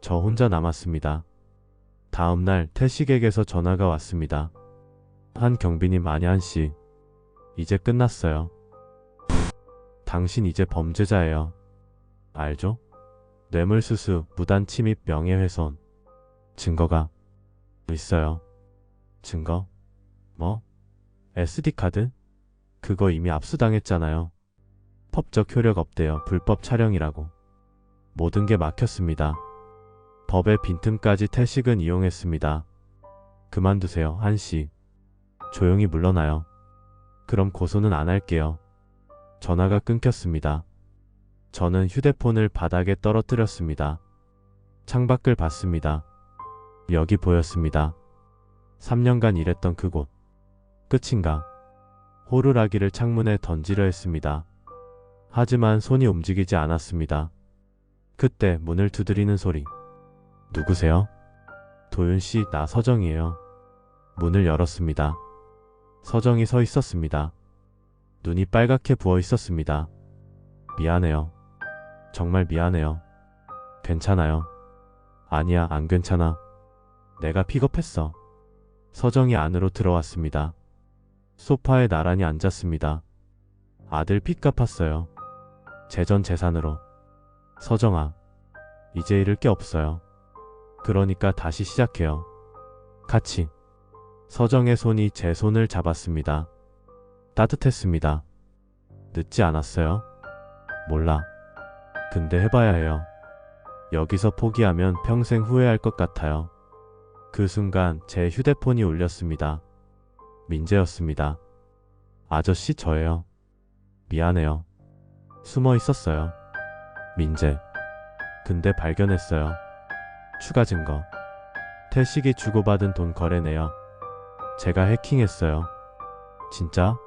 [SPEAKER 1] 저 혼자 남았습니다. 다음날 태식에게서 전화가 왔습니다. 한 경비님 안혜한씨. 이제 끝났어요. 당신 이제 범죄자예요. 알죠? 뇌물수수, 무단 침입, 명예훼손. 증거가 있어요. 증거? 뭐? SD카드? 그거 이미 압수당했잖아요. 법적 효력 없대요. 불법 촬영이라고. 모든 게 막혔습니다. 법의 빈틈까지 태식은 이용했습니다. 그만두세요, 한씨. 조용히 물러나요. 그럼 고소는 안 할게요. 전화가 끊겼습니다. 저는 휴대폰을 바닥에 떨어뜨렸습니다. 창밖을 봤습니다. 여기 보였습니다. 3년간 일했던 그곳. 끝인가? 호루라기를 창문에 던지려 했습니다. 하지만 손이 움직이지 않았습니다. 그때 문을 두드리는 소리. 누구세요? 도윤씨, 나 서정이에요. 문을 열었습니다. 서정이 서 있었습니다. 눈이 빨갛게 부어 있었습니다. 미안해요. 정말 미안해요. 괜찮아요. 아니야, 안 괜찮아. 내가 픽업했어. 서정이 안으로 들어왔습니다. 소파에 나란히 앉았습니다. 아들 빚 갚았어요. 제 전 재산으로. 서정아, 이제 잃을 게 없어요. 그러니까 다시 시작해요. 같이. 서정의 손이 제 손을 잡았습니다. 따뜻했습니다. 늦지 않았어요? 몰라. 근데 해봐야 해요. 여기서 포기하면 평생 후회할 것 같아요. 그 순간 제 휴대폰이 울렸습니다. 민재였습니다. 아저씨, 저예요. 미안해요. 숨어 있었어요. 민재. 근데 발견했어요. 추가 증거. 태식이 주고받은 돈 거래 내역. 제가 해킹했어요. 진짜?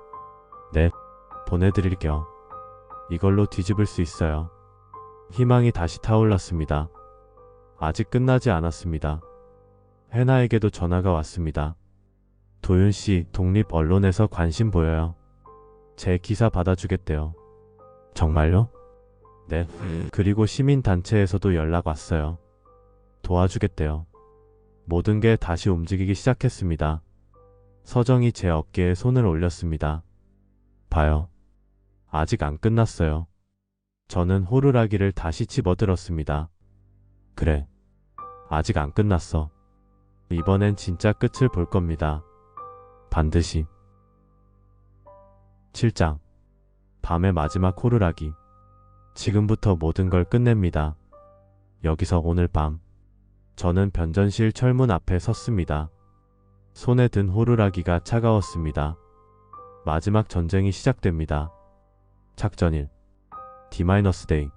[SPEAKER 1] 네. 보내드릴게요. 이걸로 뒤집을 수 있어요. 희망이 다시 타올랐습니다. 아직 끝나지 않았습니다. 해나에게도 전화가 왔습니다. 도윤씨, 독립 언론에서 관심 보여요. 제 기사 받아주겠대요. 정말요? 네. 그리고 시민단체에서도 연락 왔어요. 도와주겠대요. 모든 게 다시 움직이기 시작했습니다. 서정이 제 어깨에 손을 올렸습니다. 봐요. 아직 안 끝났어요. 저는 호루라기를 다시 집어들었습니다. 그래. 아직 안 끝났어. 이번엔 진짜 끝을 볼 겁니다. 반드시. 7장. 밤의 마지막 호루라기. 지금부터 모든 걸 끝냅니다. 여기서 오늘 밤. 저는 변전실 철문 앞에 섰습니다. 손에 든 호루라기가 차가웠습니다. 마지막 전쟁이 시작됩니다. 작전일. D-Day.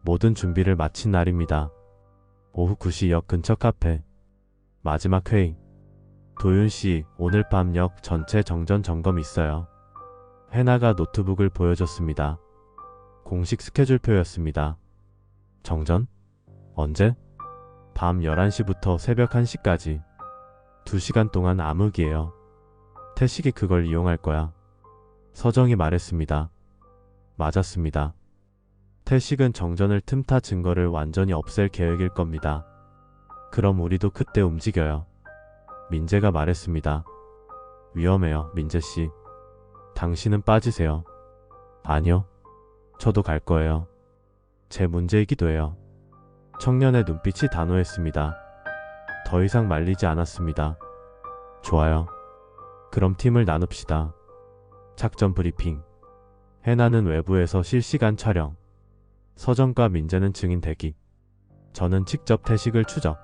[SPEAKER 1] 모든 준비를 마친 날입니다. 오후 9시 역 근처 카페. 마지막 회의. 도윤씨, 오늘 밤 역 전체 정전 점검 있어요. 해나가 노트북을 보여줬습니다. 공식 스케줄표였습니다. 정전? 언제? 밤 11시부터 새벽 1시까지. 2시간 동안 암흑이에요. 태식이 그걸 이용할 거야. 서정이 말했습니다. 맞았습니다. 태식은 정전을 틈타 증거를 완전히 없앨 계획일 겁니다. 그럼 우리도 그때 움직여요. 민재가 말했습니다. 위험해요, 민재씨. 당신은 빠지세요. 아니요. 저도 갈 거예요. 제 문제이기도 해요. 청년의 눈빛이 단호했습니다. 더 이상 말리지 않았습니다. 좋아요. 그럼 팀을 나눕시다. 작전 브리핑. 해나는 외부에서 실시간 촬영. 서정과 민재는 증인 대기. 저는 직접 태식을 추적.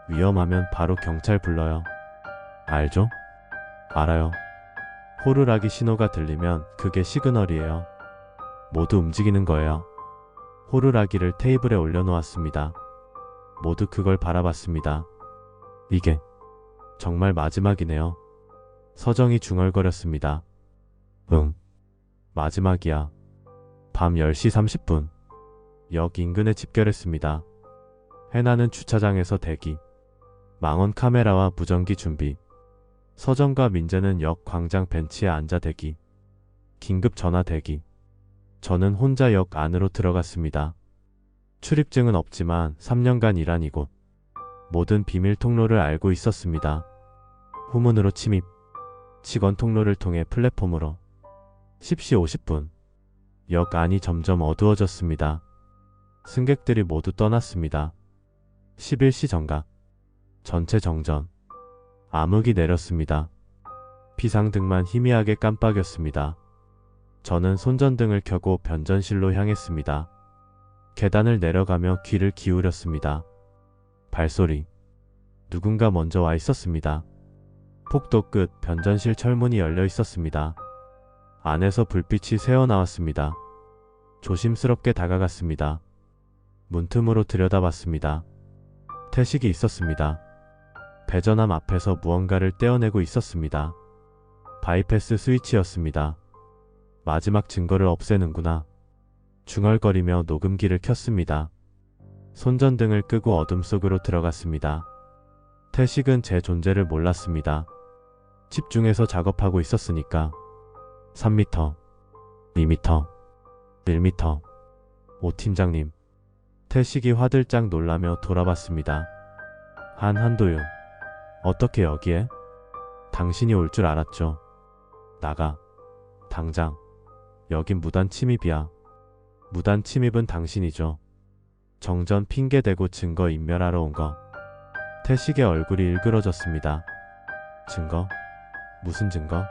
[SPEAKER 1] 위험하면 바로 경찰 불러요. 알죠? 알아요. 호루라기 신호가 들리면 그게 시그널이에요. 모두 움직이는 거예요. 호루라기를 테이블에 올려놓았습니다. 모두 그걸 바라봤습니다. 이게 정말 마지막이네요. 서정이 중얼거렸습니다. 응. 마지막이야. 밤 10시 30분. 역 인근에 집결했습니다. 해나는 주차장에서 대기. 망원 카메라와 무전기 준비. 서정과 민재는 역 광장 벤치에 앉아 대기. 긴급 전화 대기. 저는 혼자 역 안으로 들어갔습니다. 출입증은 없지만 3년간 일한 이곳. 모든 비밀 통로를 알고 있었습니다. 후문으로 침입. 직원 통로를 통해 플랫폼으로. 10시 50분. 역 안이 점점 어두워졌습니다. 승객들이 모두 떠났습니다. 11시 정각. 전체 정전. 암흑이 내렸습니다. 비상등만 희미하게 깜빡였습니다. 저는 손전등을 켜고 변전실로 향했습니다. 계단을 내려가며 귀를 기울였습니다. 발소리. 누군가 먼저 와 있었습니다. 폭도 끝 변전실 철문이 열려 있었습니다. 안에서 불빛이 새어나왔습니다. 조심스럽게 다가갔습니다. 문틈으로 들여다봤습니다. 태식이 있었습니다. 배전함 앞에서 무언가를 떼어내고 있었습니다. 바이패스 스위치였습니다. 마지막 증거를 없애는구나. 중얼거리며 녹음기를 켰습니다. 손전등을 끄고 어둠 속으로 들어갔습니다. 태식은 제 존재를 몰랐습니다. 집중해서 작업하고 있었으니까. 3m, 2m, 1m. 오 팀장님. 태식이 화들짝 놀라며 돌아봤습니다. 한도윤. 어떻게 여기에? 당신이 올 줄 알았죠. 나가. 당장. 여긴 무단 침입이야. 무단 침입은 당신이죠. 정전 핑계대고 증거 인멸하러 온 거. 태식의 얼굴이 일그러졌습니다. 증거? 무슨 증거?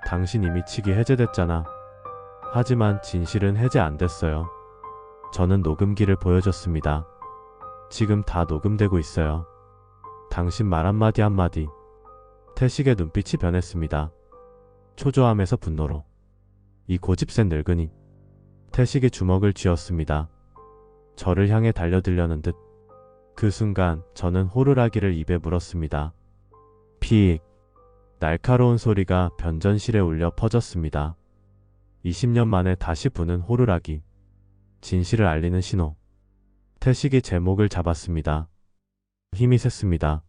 [SPEAKER 1] 당신 이미 치기 해제됐잖아. 하지만 진실은 해제 안 됐어요. 저는 녹음기를 보여줬습니다. 지금 다 녹음되고 있어요. 당신 말 한마디 한마디. 태식의 눈빛이 변했습니다. 초조함에서 분노로. 이 고집센 늙은이. 태식의 주먹을 쥐었습니다. 저를 향해 달려들려는 듯. 그 순간 저는 호루라기를 입에 물었습니다. 피익. 날카로운 소리가 변전실에 울려 퍼졌습니다. 20년 만에 다시 부는 호루라기. 진실을 알리는 신호. 태식이 제 목을 잡았습니다. 힘이 샜습니다.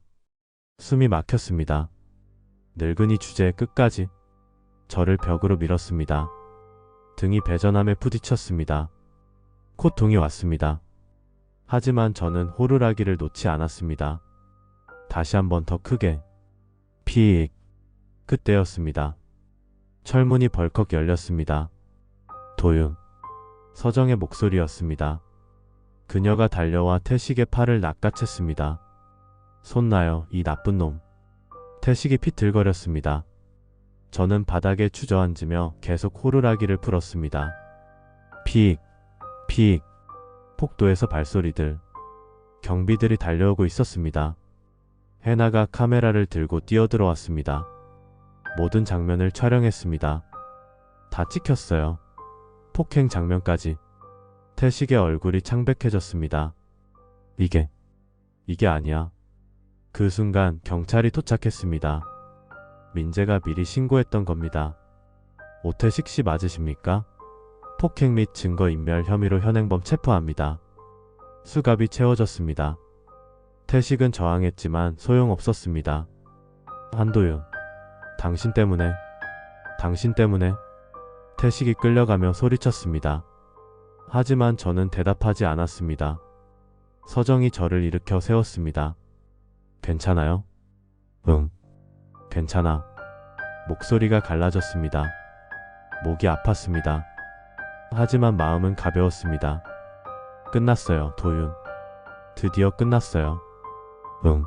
[SPEAKER 1] 숨이 막혔습니다. 늙은이 주제의 끝까지. 저를 벽으로 밀었습니다. 등이 배전함에 부딪혔습니다. 고통이 왔습니다. 하지만 저는 호루라기를 놓지 않았습니다. 다시 한 번 더 크게. 피익. 그때였습니다. 철문이 벌컥 열렸습니다. 도윤. 서정의 목소리였습니다. 그녀가 달려와 태식의 팔을 낚아챘습니다. 손 놔요, 이 나쁜 놈. 태식이 비틀거렸습니다. 저는 바닥에 주저앉으며 계속 호루라기를 풀었습니다. 피익, 피익. 폭도에서 발소리들. 경비들이 달려오고 있었습니다. 해나가 카메라를 들고 뛰어들어왔습니다. 모든 장면을 촬영했습니다. 다 찍혔어요. 폭행 장면까지. 태식의 얼굴이 창백해졌습니다. 이게 아니야. 그 순간 경찰이 도착했습니다. 민재가 미리 신고했던 겁니다. 오태식 씨 맞으십니까? 폭행 및 증거인멸 혐의로 현행범 체포합니다. 수갑이 채워졌습니다. 태식은 저항했지만 소용없었습니다. 한도윤. 당신 때문에. 태식이 끌려가며 소리쳤습니다. 하지만 저는 대답하지 않았습니다. 서정이 저를 일으켜 세웠습니다. 괜찮아요? 응. 괜찮아. 목소리가 갈라졌습니다. 목이 아팠습니다. 하지만 마음은 가벼웠습니다. 끝났어요, 도윤. 드디어 끝났어요. 응.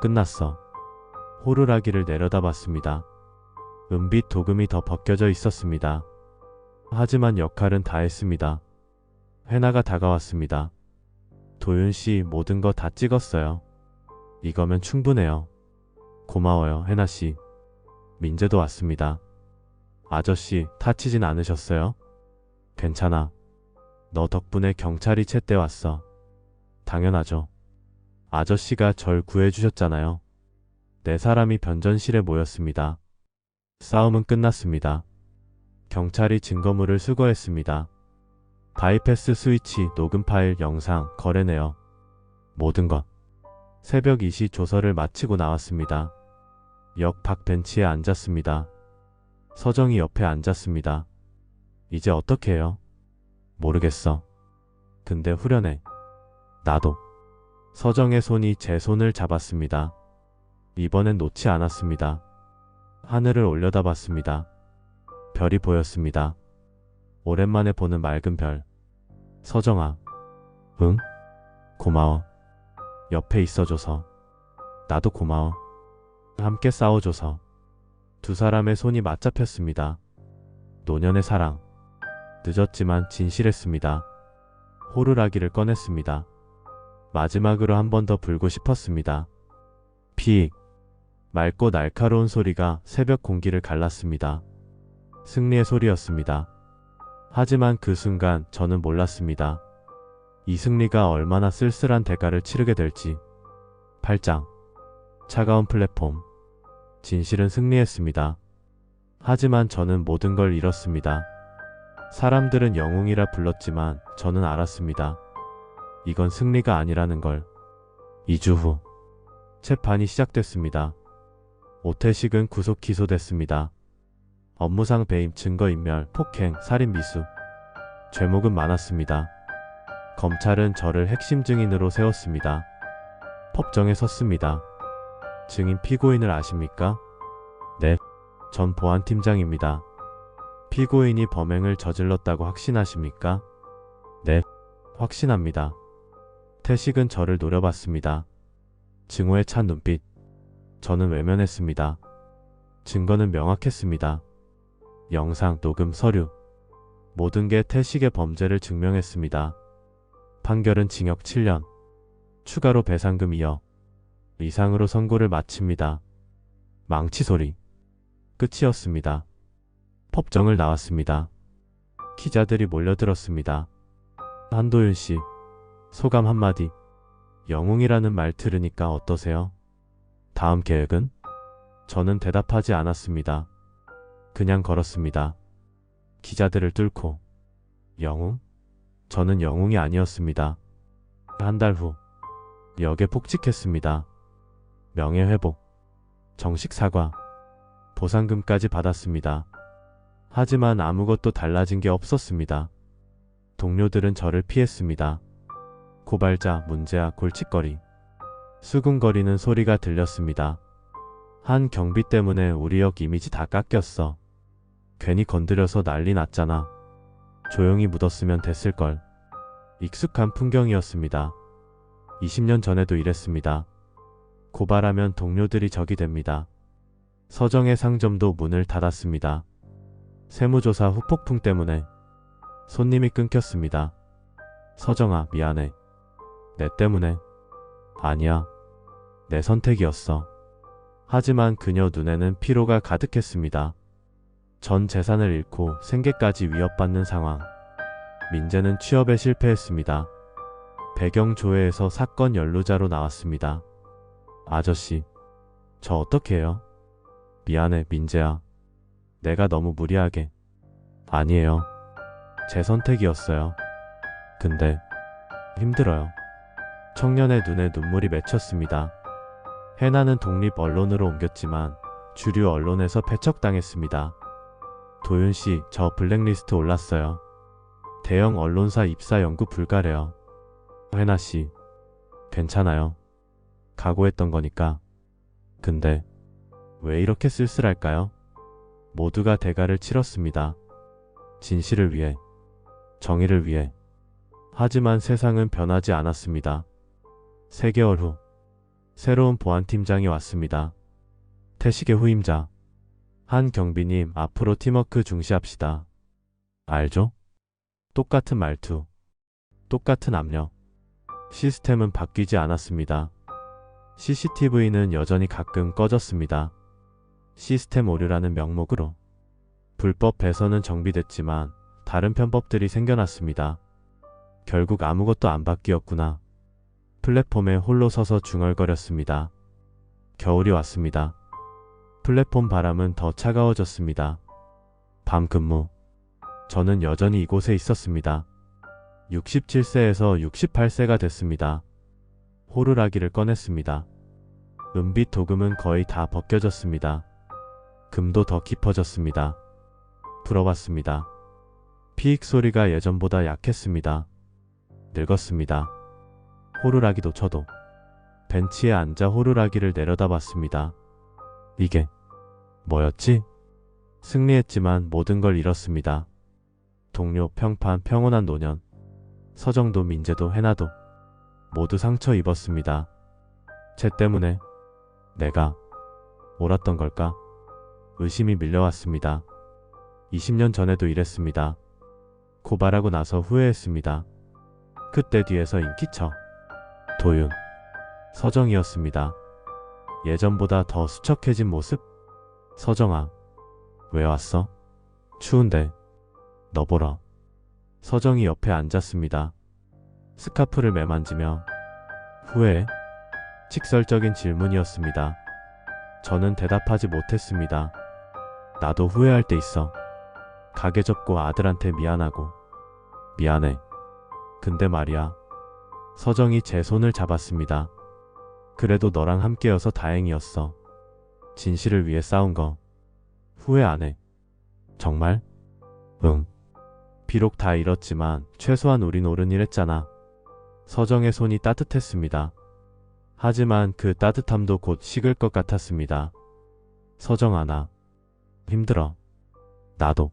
[SPEAKER 1] 끝났어. 호루라기를 내려다봤습니다. 은빛 도금이 더 벗겨져 있었습니다. 하지만 역할은 다 했습니다. 해나가 다가왔습니다. 도윤씨 모든 거 다 찍었어요. 이거면 충분해요. 고마워요, 해나씨. 민재도 왔습니다. 아저씨, 다치진 않으셨어요? 괜찮아. 너 덕분에 경찰이 채떼 왔어. 당연하죠. 아저씨가 절 구해주셨잖아요. 네 사람이 변전실에 모였습니다. 싸움은 끝났습니다. 경찰이 증거물을 수거했습니다. 바이패스 스위치, 녹음 파일, 영상, 거래내역. 모든 것. 새벽 2시 조서를 마치고 나왔습니다. 역 밖 벤치에 앉았습니다. 서정이 옆에 앉았습니다. 이제 어떻게 해요? 모르겠어. 근데 후련해. 나도. 서정의 손이 제 손을 잡았습니다. 이번엔 놓지 않았습니다. 하늘을 올려다봤습니다. 별이 보였습니다. 오랜만에 보는 맑은 별. 서정아. 응? 고마워. 옆에 있어줘서. 나도 고마워. 함께 싸워줘서. 두 사람의 손이 맞잡혔습니다. 노년의 사랑. 늦었지만 진실했습니다. 호루라기를 꺼냈습니다. 마지막으로 한 번 더 불고 싶었습니다. 픽. 맑고 날카로운 소리가 새벽 공기를 갈랐습니다. 승리의 소리였습니다. 하지만 그 순간 저는 몰랐습니다. 이 승리가 얼마나 쓸쓸한 대가를 치르게 될지. 8장. 차가운 플랫폼. 진실은 승리했습니다. 하지만 저는 모든 걸 잃었습니다. 사람들은 영웅이라 불렀지만 저는 알았습니다. 이건 승리가 아니라는 걸. 2주 후. 재판이 시작됐습니다. 오태식은 구속 기소됐습니다. 업무상 배임, 증거인멸, 폭행, 살인 미수. 죄목은 많았습니다. 검찰은 저를 핵심 증인으로 세웠습니다. 법정에 섰습니다. 증인 피고인을 아십니까? 네. 전 보안팀장입니다. 피고인이 범행을 저질렀다고 확신하십니까? 네. 확신합니다. 태식은 저를 노려봤습니다. 증오에 찬 눈빛. 저는 외면했습니다. 증거는 명확했습니다. 영상, 녹음, 서류. 모든 게 태식의 범죄를 증명했습니다. 판결은 징역 7년. 추가로 배상금 2억 이상으로 선고를 마칩니다. 망치 소리. 끝이었습니다. 법정을 나왔습니다. 기자들이 몰려들었습니다. 한도윤 씨, 소감 한마디. 영웅이라는 말 들으니까 어떠세요? 다음 계획은? 저는 대답하지 않았습니다. 그냥 걸었습니다. 기자들을 뚫고. 영웅? 저는 영웅이 아니었습니다. 한 달 후. 역에 폭직했습니다. 명예회복. 정식 사과. 보상금까지 받았습니다. 하지만 아무것도 달라진 게 없었습니다. 동료들은 저를 피했습니다. 고발자, 문제아, 골칫거리. 수군거리는 소리가 들렸습니다. 한 경비 때문에 우리 역 이미지 다 깎였어. 괜히 건드려서 난리 났잖아. 조용히 묻었으면 됐을걸. 익숙한 풍경이었습니다. 20년 전에도 이랬습니다. 고발하면 동료들이 적이 됩니다. 서정의 상점도 문을 닫았습니다. 세무조사 후폭풍 때문에 손님이 끊겼습니다. 서정아, 미안해. 내 때문에. 아니야. 내 선택이었어. 하지만 그녀 눈에는 피로가 가득했습니다. 전 재산을 잃고 생계까지 위협받는 상황. 민재는 취업에 실패했습니다. 배경 조회에서 사건 연루자로 나왔습니다. 아저씨, 저 어떻게 해요? 미안해, 민재야. 내가 너무 무리하게. 아니에요. 제 선택이었어요. 근데 힘들어요. 청년의 눈에 눈물이 맺혔습니다. 해나는 독립 언론으로 옮겼지만 주류 언론에서 배척당했습니다. 도윤씨, 저 블랙리스트 올랐어요. 대형 언론사 입사 연구 불가래요. 해나씨, 괜찮아요. 각오했던 거니까. 근데 왜 이렇게 쓸쓸할까요? 모두가 대가를 치렀습니다. 진실을 위해, 정의를 위해. 하지만 세상은 변하지 않았습니다. 3개월 후, 새로운 보안팀장이 왔습니다. 태식의 후임자. 한 경비님, 앞으로 팀워크 중시합시다. 알죠? 똑같은 말투, 똑같은 압력. 시스템은 바뀌지 않았습니다. CCTV는 여전히 가끔 꺼졌습니다. 시스템 오류라는 명목으로. 불법 배선은 정비됐지만 다른 편법들이 생겨났습니다. 결국 아무것도 안 바뀌었구나. 플랫폼에 홀로 서서 중얼거렸습니다. 겨울이 왔습니다. 플랫폼 바람은 더 차가워졌습니다. 밤 근무. 저는 여전히 이곳에 있었습니다. 67세에서 68세가 됐습니다. 호루라기를 꺼냈습니다. 은빛 도금은 거의 다 벗겨졌습니다. 금도 더 깊어졌습니다. 불어봤습니다. 피익 소리가 예전보다 약했습니다. 늙었습니다. 호루라기도 쳐도. 벤치에 앉아 호루라기를 내려다봤습니다. 이게 뭐였지? 승리했지만 모든 걸 잃었습니다. 동료, 평판, 평온한 노년, 서정도, 민재도, 해나도 모두 상처 입었습니다. 쟤 때문에 내가 옳았던 걸까? 의심이 밀려왔습니다. 20년 전에도 이랬습니다. 고발하고 나서 후회했습니다. 그때 뒤에서 인기척, 도윤, 서정이었습니다. 예전보다 더 수척해진 모습? 서정아, 왜 왔어? 추운데. 너 보러. 서정이 옆에 앉았습니다. 스카프를 매만지며. 후회해? 직설적인 질문이었습니다. 저는 대답하지 못했습니다. 나도 후회할 때 있어. 가게 접고 아들한테 미안하고. 미안해. 근데 말이야. 서정이 제 손을 잡았습니다. 그래도 너랑 함께여서 다행이었어. 진실을 위해 싸운 거 후회 안 해. 정말? 응. 비록 다 잃었지만 최소한 우린 옳은 일 했잖아. 서정의 손이 따뜻했습니다. 하지만 그 따뜻함도 곧 식을 것 같았습니다. 서정아, 나 힘들어. 나도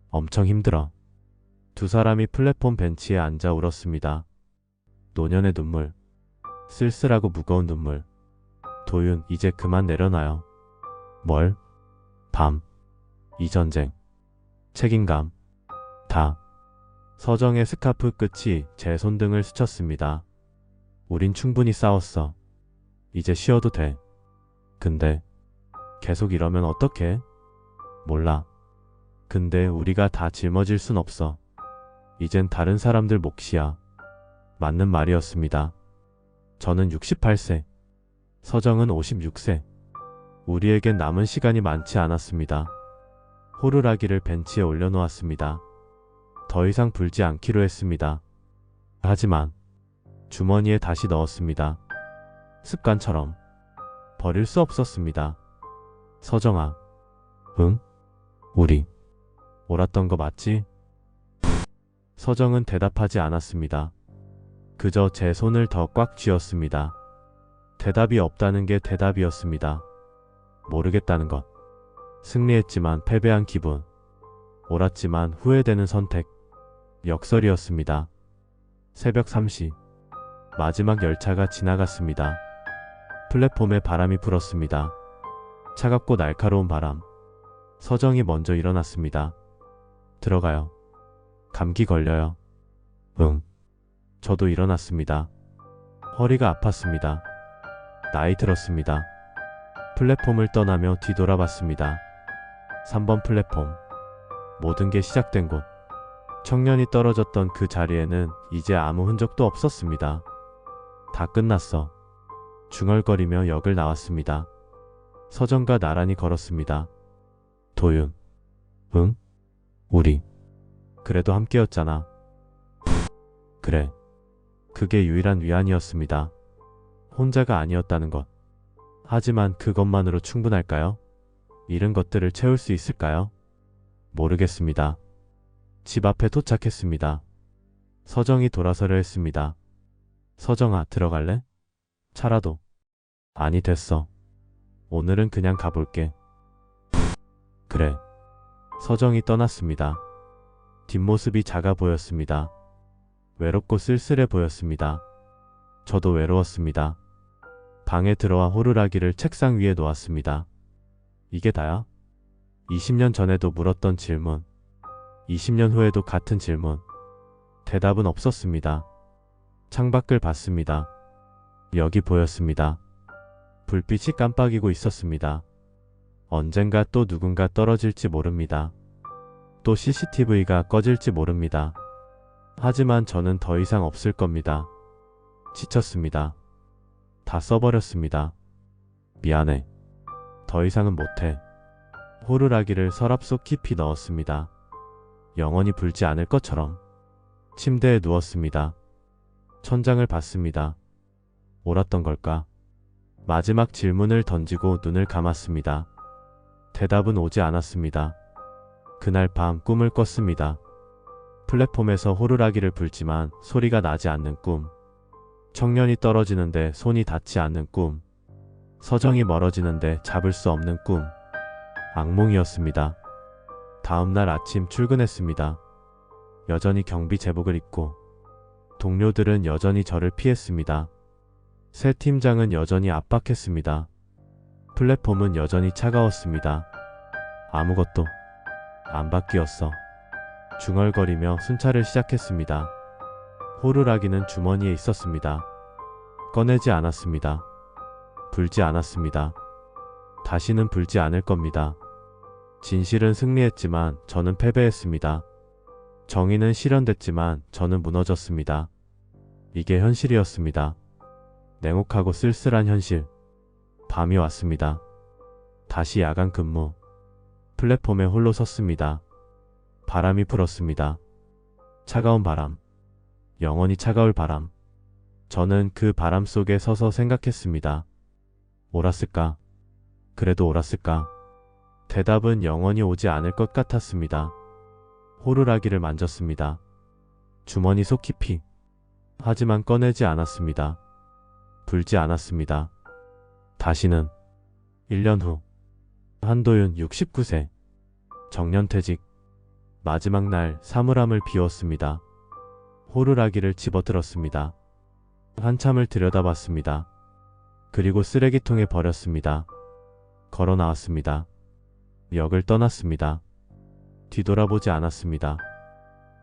[SPEAKER 1] 엄청 힘들어. 두 사람이 플랫폼 벤치에 앉아 울었습니다. 노년의 눈물, 쓸쓸하고 무거운 눈물. 도윤, 이제 그만 내려놔요. 뭘? 밤, 이 전쟁, 책임감, 다. 서정의 스카프 끝이 제 손등을 스쳤습니다. 우린 충분히 싸웠어. 이제 쉬어도 돼. 근데 계속 이러면 어떡해? 몰라. 근데 우리가 다 짊어질 순 없어. 이젠 다른 사람들 몫이야. 맞는 말이었습니다. 저는 68세, 서정은 56세. 우리에겐 남은 시간이 많지 않았습니다. 호루라기를 벤치에 올려놓았습니다. 더 이상 불지 않기로 했습니다. 하지만 주머니에 다시 넣었습니다. 습관처럼 버릴 수 없었습니다. 서정아, 응? 우리 옳았던 거 맞지? 서정은 대답하지 않았습니다. 그저 제 손을 더 꽉 쥐었습니다. 대답이 없다는 게 대답이었습니다. 모르겠다는 것. 승리했지만 패배한 기분. 옳았지만 후회되는 선택. 역설이었습니다. 새벽 3시. 마지막 열차가 지나갔습니다. 플랫폼에 바람이 불었습니다. 차갑고 날카로운 바람. 서정이 먼저 일어났습니다. 들어가요. 감기 걸려요. 응. 저도 일어났습니다. 허리가 아팠습니다. 나이 들었습니다. 플랫폼을 떠나며 뒤돌아봤습니다. 3번 플랫폼. 모든 게 시작된 곳. 청년이 떨어졌던 그 자리에는 이제 아무 흔적도 없었습니다. 다 끝났어. 중얼거리며 역을 나왔습니다. 서정과 나란히 걸었습니다. 도윤. 응? 우리. 그래도 함께였잖아. 그래. 그게 유일한 위안이었습니다. 혼자가 아니었다는 것. 하지만 그것만으로 충분할까요? 잃은 것들을 채울 수 있을까요? 모르겠습니다. 집 앞에 도착했습니다. 서정이 돌아서려 했습니다. 서정아, 들어갈래? 차라도. 아니, 됐어. 오늘은 그냥 가볼게. 그래. 서정이 떠났습니다. 뒷모습이 작아 보였습니다. 외롭고 쓸쓸해 보였습니다. 저도 외로웠습니다. 방에 들어와 호루라기를 책상 위에 놓았습니다. 이게 다야? 20년 전에도 물었던 질문. 20년 후에도 같은 질문. 대답은 없었습니다. 창밖을 봤습니다. 여기 보였습니다. 불빛이 깜빡이고 있었습니다. 언젠가 또 누군가 떨어질지 모릅니다. 또 CCTV가 꺼질지 모릅니다. 하지만 저는 더 이상 없을 겁니다. 지쳤습니다. 다 써버렸습니다. 미안해. 더 이상은 못해. 호루라기를 서랍 속 깊이 넣었습니다. 영원히 불지 않을 것처럼. 침대에 누웠습니다. 천장을 봤습니다. 옳았던 걸까? 마지막 질문을 던지고 눈을 감았습니다. 대답은 오지 않았습니다. 그날 밤 꿈을 꿨습니다. 플랫폼에서 호루라기를 불지만 소리가 나지 않는 꿈. 청년이 떨어지는데 손이 닿지 않는 꿈. 서정이 멀어지는데 잡을 수 없는 꿈. 악몽이었습니다. 다음날 아침 출근했습니다. 여전히 경비 제복을 입고 동료들은 여전히 저를 피했습니다. 새 팀장은 여전히 압박했습니다. 플랫폼은 여전히 차가웠습니다. 아무것도 안 바뀌었어. 중얼거리며 순찰을 시작했습니다. 호루라기는 주머니에 있었습니다. 꺼내지 않았습니다. 불지 않았습니다. 다시는 불지 않을 겁니다. 진실은 승리했지만 저는 패배했습니다. 정의는 실현됐지만 저는 무너졌습니다. 이게 현실이었습니다. 냉혹하고 쓸쓸한 현실. 밤이 왔습니다. 다시 야간 근무. 플랫폼에 홀로 섰습니다. 바람이 불었습니다. 차가운 바람. 영원히 차가울 바람. 저는 그 바람 속에 서서 생각했습니다. 옳았을까? 그래도 옳았을까? 대답은 영원히 오지 않을 것 같았습니다. 호루라기를 만졌습니다. 주머니 속 깊이. 하지만 꺼내지 않았습니다. 불지 않았습니다. 다시는. 1년 후. 한도윤 69세. 정년퇴직. 마지막 날 사물함을 비웠습니다. 호루라기를 집어들었습니다. 한참을 들여다봤습니다. 그리고 쓰레기통에 버렸습니다. 걸어 나왔습니다. 역을 떠났습니다. 뒤돌아보지 않았습니다.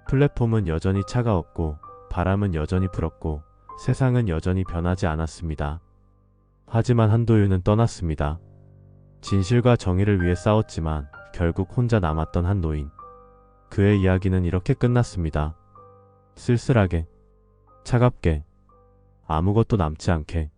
[SPEAKER 1] 플랫폼은 여전히 차가웠고 바람은 여전히 불었고 세상은 여전히 변하지 않았습니다. 하지만 한도윤은 떠났습니다. 진실과 정의를 위해 싸웠지만 결국 혼자 남았던 한 노인. 그의 이야기는 이렇게 끝났습니다. 쓸쓸하게, 차갑게, 아무것도 남지 않게.